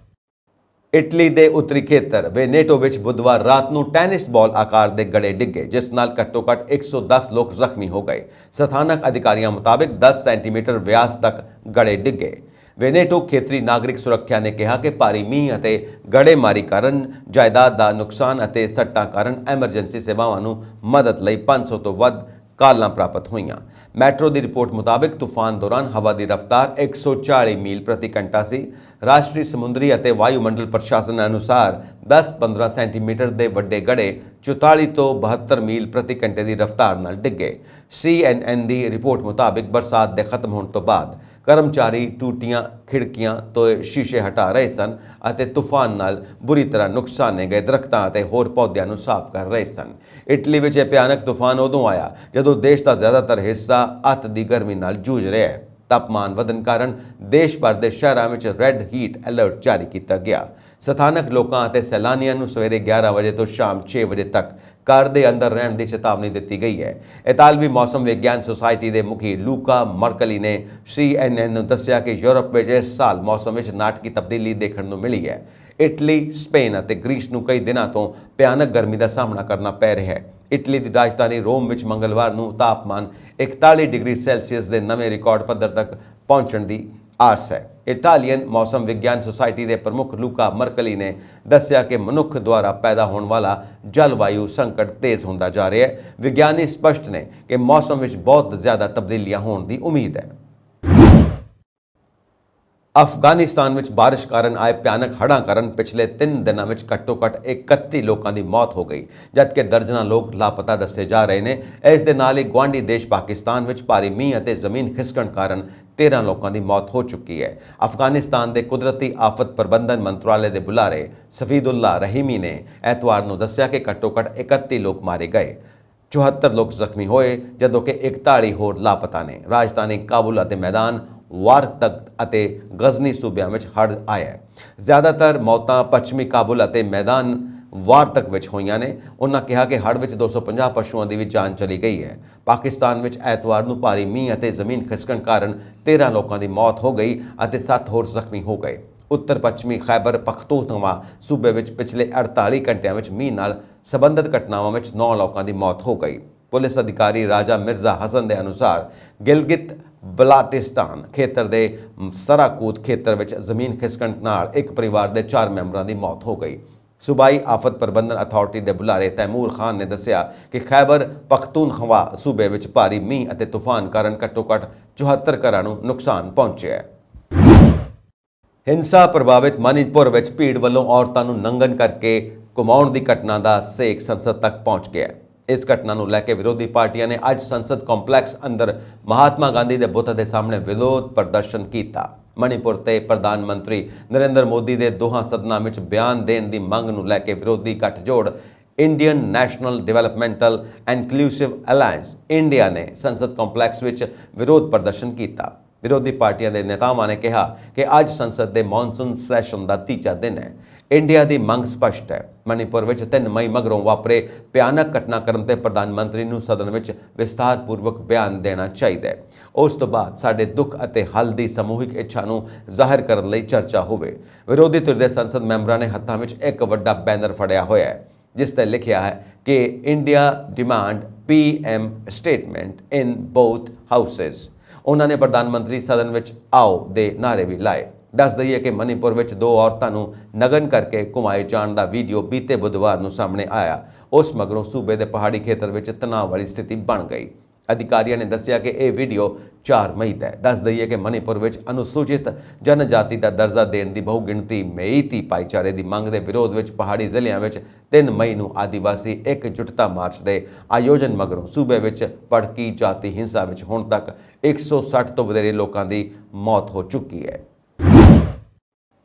ਇਟਲੀ ਦੇ ਉੱਤਰੀ ਖੇਤਰ ਵੈਨੇਟੋ ਵਿੱਚ ਬੁੱਧਵਾਰ ਰਾਤ ਨੂੰ ਟੈਨਿਸ ਬਾਲ ਆਕਾਰ ਦੇ ਗੜੇ ਡਿੱਗੇ, ਜਿਸ ਨਾਲ ਘੱਟੋ-ਘੱਟ 110 ਲੋਕ ਜ਼ਖਮੀ ਹੋ ਗਏ। ਸਥਾਨਕ ਅਧਿਕਾਰੀਆਂ ਮੁਤਾਬਕ 10 ਸੈਂਟੀਮੀਟਰ ਵਿਆਸ ਤੱਕ ਗੜੇ ਡਿੱਗੇ। ਵੇਨੇਟੋ ਖੇਤਰੀ ਨਾਗਰਿਕ ਸੁਰੱਖਿਆ ਨੇ ਕਿਹਾ ਕਿ ਭਾਰੀ ਮੀਂਹ ਅਤੇ ਗੜੇਮਾਰੀ ਕਾਰਨ ਜਾਇਦਾਦ ਦਾ ਨੁਕਸਾਨ ਅਤੇ ਸੱਟਾਂ ਕਾਰਨ ਐਮਰਜੈਂਸੀ ਸੇਵਾਵਾਂ ਨੂੰ ਮਦਦ ਲਈ 500 ਤੋਂ ਵੱਧ ਕਾਲਾਂ ਪ੍ਰਾਪਤ ਹੋਈਆਂ। ਮੈਟਰੋ ਦੀ ਰਿਪੋਰਟ ਮੁਤਾਬਕ ਤੂਫਾਨ ਦੌਰਾਨ ਹਵਾ ਦੀ ਰਫ਼ਤਾਰ 140 ਮੀਲ ਪ੍ਰਤੀ ਘੰਟਾ ਸੀ। ਰਾਸ਼ਟਰੀ ਸਮੁੰਦਰੀ ਅਤੇ ਵਾਯੂਮੰਡਲ ਪ੍ਰਸ਼ਾਸਨ ਅਨੁਸਾਰ 10-15 ਸੈਂਟੀਮੀਟਰ ਦੇ ਵੱਡੇ ਗੜੇ 44 ਤੋਂ 72 ਮੀਲ ਪ੍ਰਤੀ ਘੰਟੇ ਦੀ ਰਫ਼ਤਾਰ ਨਾਲ ਡਿੱਗੇ। CNN ਦੀ ਰਿਪੋਰਟ ਮੁਤਾਬਕ ਬਰਸਾਤ ਦੇ ਖਤਮ ਹੋਣ ਤੋਂ ਬਾਅਦ ਕਰਮਚਾਰੀ ਟੂਟੀਆਂ ਖਿੜਕੀਆਂ ਤੋਂ ਸ਼ੀਸ਼ੇ ਹਟਾ ਰਹੇ ਸਨ ਅਤੇ ਤੂਫਾਨ ਨਾਲ ਬੁਰੀ ਤਰ੍ਹਾਂ ਨੁਕਸਾਨੇ ਗਏ ਦਰੱਖਤਾਂ ਅਤੇ ਹੋਰ ਪੌਦਿਆਂ ਨੂੰ ਸਾਫ਼ ਕਰ ਰਹੇ ਸਨ। ਇਟਲੀ ਵਿੱਚ ਇਹ ਭਿਆਨਕ ਤੂਫਾਨ ਉਦੋਂ ਆਇਆ ਜਦੋਂ ਦੇਸ਼ ਦਾ ਜ਼ਿਆਦਾਤਰ ਹਿੱਸਾ ਅੱਤ ਦੀ ਗਰਮੀ ਨਾਲ ਜੂਝ ਰਿਹਾ ਹੈ। ਤਾਪਮਾਨ ਵਧਣ ਕਾਰਨ ਦੇਸ਼ ਭਰ ਦੇ ਸ਼ਹਿਰਾਂ ਵਿੱਚ ਰੈੱਡ ਹੀਟ ਅਲਰਟ ਜਾਰੀ ਕੀਤਾ ਗਿਆ। ਸਥਾਨਕ ਲੋਕਾਂ ਅਤੇ ਸੈਲਾਨੀਆਂ ਨੂੰ ਸਵੇਰੇ 11 ਵਜੇ ਤੋਂ ਸ਼ਾਮ 6 ਵਜੇ ਤੱਕ ਘਰ ਦੇ ਅੰਦਰ ਰਹਿਣ ਦੀ ਚੇਤਾਵਨੀ ਦਿੱਤੀ ਗਈ ਹੈ। ਇਤਾਲਵੀ ਮੌਸਮ ਵਿਗਿਆਨ ਸੁਸਾਇਟੀ ਦੇ ਮੁਖੀ ਲੂਕਾ ਮਰਕਲੀ ਨੇ CNN ਨੂੰ ਦੱਸਿਆ ਕਿ ਯੂਰਪ ਵਿੱਚ ਇਸ ਸਾਲ ਮੌਸਮ ਵਿੱਚ ਨਾਟਕੀ ਤਬਦੀਲੀ ਦੇਖਣ ਨੂੰ ਮਿਲੀ ਹੈ। ਇਟਲੀ, ਸਪੇਨ ਅਤੇ ਗ੍ਰੀਸ ਨੂੰ ਕਈ ਦਿਨਾਂ ਤੋਂ ਭਿਆਨਕ ਗਰਮੀ ਦਾ ਸਾਹਮਣਾ ਕਰਨਾ ਪੈ ਰਿਹਾ ਹੈ। ਇਟਲੀ ਦੀ ਰਾਜਧਾਨੀ ਰੋਮ ਵਿੱਚ ਮੰਗਲਵਾਰ ਨੂੰ ਤਾਪਮਾਨ 41 ਡਿਗਰੀ ਸੈਲਸੀਅਸ ਦੇ ਨਵੇਂ ਰਿਕਾਰਡ ਪੱਧਰ ਤੱਕ ਪਹੁੰਚਣ ਦੀ ਆਸ ਹੈ। ਇਟਾਲੀਅਨ ਮੌਸਮ ਵਿਗਿਆਨ ਸੁਸਾਇਟੀ ਦੇ ਪ੍ਰਮੁੱਖ ਲੂਕਾ ਮਰਕਲੀ ਨੇ ਦੱਸਿਆ ਕਿ ਮਨੁੱਖ ਦੁਆਰਾ ਪੈਦਾ ਹੋਣ ਵਾਲਾ ਜਲਵਾਯੂ ਸੰਕਟ ਤੇਜ਼ ਹੁੰਦਾ ਜਾ ਰਿਹਾ ਹੈ। ਵਿਗਿਆਨੀ ਸਪਸ਼ਟ ਨੇ ਕਿ ਮੌਸਮ ਵਿੱਚ ਬਹੁਤ ਜ਼ਿਆਦਾ ਤਬਦੀਲੀਆਂ ਹੋਣ ਦੀ ਉਮੀਦ ਹੈ। ਅਫਗਾਨਿਸਤਾਨ ਵਿੱਚ ਬਾਰਿਸ਼ ਕਾਰਨ ਆਏ ਭਿਆਨਕ ਹੜ੍ਹਾਂ ਕਾਰਨ ਪਿਛਲੇ 3 ਦਿਨਾਂ ਵਿੱਚ ਘੱਟੋ-ਘੱਟ 31 ਲੋਕਾਂ ਦੀ ਮੌਤ ਹੋ ਗਈ, ਜਦਕਿ ਦਰਜਨਾਂ ਲੋਕ ਲਾਪਤਾ ਦੱਸੇ ਜਾ ਰਹੇ ਨੇ। ਇਸ ਦੇ ਨਾਲ ਹੀ ਗੁਆਂਢੀ ਦੇਸ਼ ਪਾਕਿਸਤਾਨ ਵਿੱਚ ਭਾਰੀ ਮੀਂਹ ਅਤੇ ਜ਼ਮੀਨ ਖਿਸਕਣ ਕਾਰਨ 13 ਲੋਕਾਂ ਦੀ ਮੌਤ ਹੋ ਚੁੱਕੀ ਹੈ। ਅਫਗਾਨਿਸਤਾਨ ਦੇ ਕੁਦਰਤੀ ਆਫਤ ਪ੍ਰਬੰਧਨ ਮੰਤਰਾਲੇ ਦੇ ਬੁਲਾਰੇ ਸਫੀਦੁੱਲਾ ਰਹੀਮੀ ਨੇ ਐਤਵਾਰ ਨੂੰ ਦੱਸਿਆ ਕਿ ਘੱਟੋ-ਘੱਟ 31 ਲੋਕ ਮਾਰੇ ਗਏ, 74 ਲੋਕ ਜ਼ਖਮੀ ਹੋਏ, ਜਦੋਂ ਕਿ 41 ਹੋਰ ਲਾਪਤਾ ਨੇ। ਰਾਜਧਾਨੀ ਕਾਬੁਲ ਅਤੇ ਮੈਦਾਨ ਵਾਰਤਕ ਅਤੇ ਗਜ਼ਨੀ ਸੂਬਿਆਂ ਵਿੱਚ ਹੜ੍ਹ ਆਇਆ। ਜ਼ਿਆਦਾਤਰ ਮੌਤਾਂ ਪੱਛਮੀ ਕਾਬੁਲ ਅਤੇ ਮੈਦਾਨ ਵਾਰਤਕ ਵਿੱਚ ਹੋਈਆਂ ਨੇ। ਉਹਨਾਂ ਕਿਹਾ ਕਿ ਹੜ੍ਹ ਵਿੱਚ 250 ਪਸ਼ੂਆਂ ਦੀ ਵੀ ਜਾਨ ਚਲੀ ਗਈ ਹੈ। ਪਾਕਿਸਤਾਨ ਵਿੱਚ ਐਤਵਾਰ ਨੂੰ ਭਾਰੀ ਮੀਂਹ ਅਤੇ ਜ਼ਮੀਨ ਖਿਸਕਣ ਕਾਰਨ 13 ਲੋਕਾਂ ਦੀ ਮੌਤ ਹੋ ਗਈ ਅਤੇ 7 ਹੋਰ ਜ਼ਖਮੀ ਹੋ ਗਏ। ਉੱਤਰ ਪੱਛਮੀ ਖੈਬਰ ਪਖਤੂਨਖਵਾ ਸੂਬੇ ਵਿੱਚ ਪਿਛਲੇ 48 ਘੰਟਿਆਂ ਵਿੱਚ ਮੀਂਹ ਨਾਲ ਸੰਬੰਧਿਤ ਘਟਨਾਵਾਂ ਵਿੱਚ 9 ਲੋਕਾਂ ਦੀ ਮੌਤ ਹੋ ਗਈ। ਪੁਲਿਸ ਅਧਿਕਾਰੀ ਰਾਜਾ ਮਿਰਜ਼ਾ ਹਸਨ ਦੇ ਅਨੁਸਾਰ ਗਿਲਗਿਤ ਬਲਾਟਿਸਤਾਨ ਖੇਤਰ ਦੇ ਸਰਾਕੂਤ ਖੇਤਰ ਵਿੱਚ ਜ਼ਮੀਨ ਖਿਸਕਣ ਨਾਲ ਇੱਕ ਪਰਿਵਾਰ ਦੇ 4 ਮੈਂਬਰਾਂ ਦੀ ਮੌਤ ਹੋ ਗਈ। ਸੂਬਾਈ ਆਫਤ ਪ੍ਰਬੰਧਨ ਅਥਾਰਟੀ ਦੇ ਬੁਲਾਰੇ ਤੈਮੂਰ ਖਾਨ ਨੇ ਦੱਸਿਆ ਕਿ ਖੈਬਰ ਪਖਤੂਨਖਵਾ ਸੂਬੇ ਵਿੱਚ ਭਾਰੀ ਮੀਂਹ ਅਤੇ ਤੂਫਾਨ ਕਾਰਨ ਘੱਟੋ-ਘੱਟ 74 ਘਰਾਂ ਨੂੰ ਨੁਕਸਾਨ ਪਹੁੰਚਿਆ ਹੈ। ਹਿੰਸਾ ਪ੍ਰਭਾਵਿਤ ਮਣੀਪੁਰ ਵਿੱਚ ਭੀੜ ਵੱਲੋਂ ਔਰਤਾਂ ਨੂੰ ਨੰਗਨ ਕਰਕੇ ਘੁਮਾਉਣ ਦੀ ਘਟਨਾ ਦਾ ਸੇਕ ਸੰਸਦ ਤੱਕ ਪਹੁੰਚ ਗਿਆ। ਇਸ ਘਟਨਾ ਨੂੰ ਲੈ ਕੇ ਵਿਰੋਧੀ ਪਾਰਟੀਆਂ ਨੇ ਅੱਜ ਸੰਸਦ ਕੰਪਲੈਕਸ ਅੰਦਰ ਮਹਾਤਮਾ ਗਾਂਧੀ ਦੇ ਬੁੱਤ ਦੇ ਸਾਹਮਣੇ ਵਿਰੋਧ ਪ੍ਰਦਰਸ਼ਨ ਕੀਤਾ। ਮਣੀਪੁਰ ਤੇ ਪ੍ਰਧਾਨ ਮੰਤਰੀ ਨਰਿੰਦਰ ਮੋਦੀ ਦੇ ਦੋਹਾਂ ਸਦਨਾਂ ਵਿੱਚ ਬਿਆਨ ਦੇਣ ਦੀ ਮੰਗ ਨੂੰ ਲੈ ਕੇ ਵਿਰੋਧੀ ਗੱਠਜੋੜ Indian National Developmental Inclusive Alliance India ਨੇ ਸੰਸਦ ਕੰਪਲੈਕਸ ਵਿੱਚ ਵਿਰੋਧ ਪ੍ਰਦਰਸ਼ਨ ਕੀਤਾ। ਵਿਰੋਧੀ ਪਾਰਟੀਆਂ ਦੇ ਨੇਤਾਵਾਂ ਨੇ ਕਿਹਾ ਕਿ ਅੱਜ ਸੰਸਦ ਦੇ ਮੌਨਸੂਨ ਸੈਸ਼ਨ ਦਾ ਤੀਜਾ ਦਿਨ ਹੈ। ਇੰਡੀਆ ਦੀ ਮੰਗ ਸਪਸ਼ਟ ਹੈ। ਮਣੀਪੁਰ ਵਿੱਚ 3 ਮਈ ਮਗਰੋਂ ਵਾਪਰੇ ਭਿਆਨਕ ਘਟਨਾਕ੍ਰਮ ਤੇ ਪ੍ਰਧਾਨ ਮੰਤਰੀ ਨੂੰ ਸਦਨ ਵਿੱਚ ਵਿਸਥਾਰਪੂਰਵਕ ਬਿਆਨ ਦੇਣਾ ਚਾਹੀਦਾ ਹੈ। ਉਸ ਤੋਂ ਬਾਅਦ ਸਾਡੇ ਦੁੱਖ ਅਤੇ ਹੱਲ ਦੀ ਸਮੂਹਿਕ ਇੱਛਾ ਨੂੰ ਜ਼ਾਹਿਰ ਕਰਨ ਲਈ ਚਰਚਾ ਹੋਵੇ। ਵਿਰੋਧੀ ਧਿਰ ਦੇ ਸੰਸਦ ਮੈਂਬਰਾਂ ਨੇ ਹੱਥਾਂ ਵਿੱਚ ਇੱਕ ਵੱਡਾ ਬੈਨਰ ਫੜਿਆ ਹੋਇਆ ਹੈ ਜਿਸ ਤੇ ਲਿਖਿਆ ਹੈ ਕਿ ਇੰਡੀਆ ਡਿਮਾਂਡ PM ਸਟੇਟਮੈਂਟ ਇਨ ਬੋਥ ਹਾਊਸਸ। ਉਹਨਾਂ ਨੇ ਪ੍ਰਧਾਨ ਮੰਤਰੀ ਸਦਨ ਵਿੱਚ ਆਓ ਦੇ ਨਾਅਰੇ ਵੀ ਲਾਏ। ਦੱਸ ਦਈਏ ਕਿ ਮਣੀਪੁਰ ਵਿੱਚ 2 ਔਰਤਾਂ ਨੂੰ ਨਗਨ ਕਰਕੇ ਘੁਮਾਏ ਜਾਣ ਦਾ ਵੀਡੀਓ ਬੀਤੇ ਬੁੱਧਵਾਰ ਨੂੰ ਸਾਹਮਣੇ ਆਇਆ। ਉਸ ਮਗਰੋਂ ਸੂਬੇ ਦੇ ਪਹਾੜੀ ਖੇਤਰ ਵਿੱਚ ਤਣਾਅ ਵਾਲੀ ਸਥਿਤੀ ਬਣ ਗਈ। ਅਧਿਕਾਰੀਆਂ ਨੇ ਦੱਸਿਆ ਕਿ ਇਹ ਵੀਡੀਓ 4 ਮਈ ਦਾ ਹੈ। ਦੱਸ ਦਈਏ ਕਿ ਮਣੀਪੁਰ ਵਿੱਚ ਅਨੁਸੂਚਿਤ ਜਨਜਾਤੀ ਦਾ ਦਰਜਾ ਦੇਣ ਦੀ ਬਹੁਗਿਣਤੀ ਮੇਈਤੀ ਭਾਈਚਾਰੇ ਦੀ ਮੰਗ ਦੇ ਵਿਰੋਧ ਵਿੱਚ ਪਹਾੜੀ ਜ਼ਿਲ੍ਹਿਆਂ ਵਿੱਚ 3 ਮਈ ਨੂੰ ਆਦੀਵਾਸੀ ਇਕਜੁੱਟਤਾ ਮਾਰਚ ਦੇ ਆਯੋਜਨ ਮਗਰੋਂ ਸੂਬੇ ਵਿੱਚ ਭੜਕੀ ਜਾਤੀ ਹਿੰਸਾ ਵਿੱਚ ਹੁਣ ਤੱਕ 160 ਤੋਂ ਵਧੇਰੇ ਲੋਕਾਂ ਦੀ ਮੌਤ ਹੋ ਚੁੱਕੀ ਹੈ।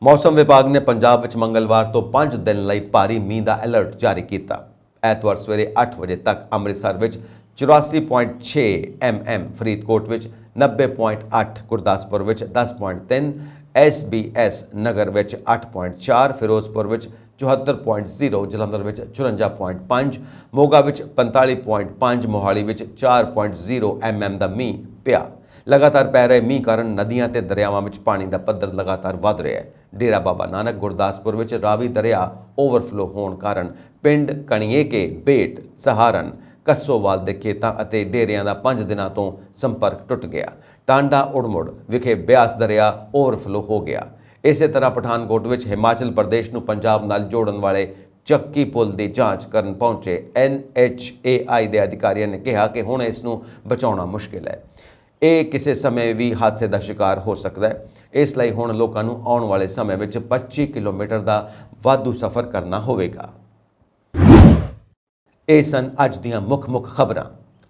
ਮੌਸਮ ਵਿਭਾਗ ਨੇ ਪੰਜਾਬ ਵਿੱਚ ਮੰਗਲਵਾਰ ਤੋਂ 5 ਦਿਨ ਲਈ ਭਾਰੀ ਮੀਂਹ ਦਾ ਅਲਰਟ ਜਾਰੀ ਕੀਤਾ। ਐਤਵਾਰ ਸਵੇਰੇ 8 ਵਜੇ ਤੱਕ ਅੰਮ੍ਰਿਤਸਰ ਵਿੱਚ 84.6 mm, ਫਰੀਦਕੋਟ ਵਿੱਚ 90.8, ਗੁਰਦਾਸਪੁਰ ਵਿੱਚ 10.3, SBS ਨਗਰ ਵਿੱਚ 8.4, ਫਿਰੋਜ਼ਪੁਰ ਵਿੱਚ 74.0, ਜਲੰਧਰ ਵਿੱਚ 54.5, ਮੋਗਾ ਵਿੱਚ 45.5, ਮੋਹਾਲੀ ਵਿੱਚ 4.0 mm ਦਾ ਮੀਂਹ ਪਿਆ। ਲਗਾਤਾਰ ਪੈ ਰਹੇ ਮੀਂਹ ਕਾਰਨ ਨਦੀਆਂ ਤੇ ਦਰਿਆਵਾਂ ਵਿੱਚ ਪਾਣੀ ਦਾ ਪੱਧਰ ਲਗਾਤਾਰ ਵਧ ਰਿਹਾ ਹੈ। ਡੇਰਾ ਬਾਬਾ ਨਾਨਕ ਗੁਰਦਾਸਪੁਰ ਵਿੱਚ ਰਾਵੀ ਦਰਿਆ ਓਵਰਫਲੋ ਹੋਣ ਕਾਰਨ ਪਿੰਡ ਕਣੀਏਕੇ, ਬੇਟ, ਸਹਾਰਨ, ਕੱਸੋਵਾਲ ਦੇ ਖੇਤਾਂ ਅਤੇ ਡੇਰਿਆਂ ਦਾ 5 ਦਿਨਾਂ ਤੋਂ ਸੰਪਰਕ ਟੁੱਟ ਗਿਆ। ਟਾਂਡਾ ਉੜਮੁੜ ਵਿਖੇ ਬਿਆਸ ਦਰਿਆ ਓਵਰਫਲੋ ਹੋ ਗਿਆ। ਇਸੇ ਤਰ੍ਹਾਂ ਪਠਾਨਕੋਟ ਵਿੱਚ ਹਿਮਾਚਲ ਪ੍ਰਦੇਸ਼ ਨੂੰ ਪੰਜਾਬ ਨਾਲ ਜੋੜਨ ਵਾਲੇ ਚੱਕੀ ਪੁਲ ਦੀ ਜਾਂਚ ਕਰਨ ਪਹੁੰਚੇ NHAI ਦੇ ਅਧਿਕਾਰੀਆਂ ਨੇ ਕਿਹਾ ਕਿ ਹੁਣ ਇਸ ਨੂੰ ਬਚਾਉਣਾ ਮੁਸ਼ਕਿਲ ਹੈ। ਇਹ ਕਿਸੇ ਸਮੇਂ ਵੀ ਹਾਦਸੇ ਦਾ ਸ਼ਿਕਾਰ ਹੋ ਸਕਦਾ ਹੈ। ਇਸ ਲਈ ਹੁਣ ਲੋਕਾਂ ਨੂੰ ਆਉਣ ਵਾਲੇ ਸਮੇਂ ਵਿੱਚ 25 ਕਿਲੋਮੀਟਰ ਦਾ ਵਾਧੂ ਸਫ਼ਰ ਕਰਨਾ ਹੋਵੇਗਾ। ਇਹ ਸਨ ਅੱਜ ਦੀਆਂ ਮੁੱਖ ਖਬਰਾਂ।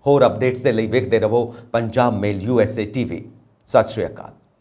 ਹੋਰ ਅਪਡੇਟਸ ਦੇ ਲਈ ਵੇਖਦੇ ਰਹੋ ਪੰਜਾਬ ਮੇਲ USA TV। ਸਤਿ ਸ਼੍ਰੀ ਅਕਾਲ।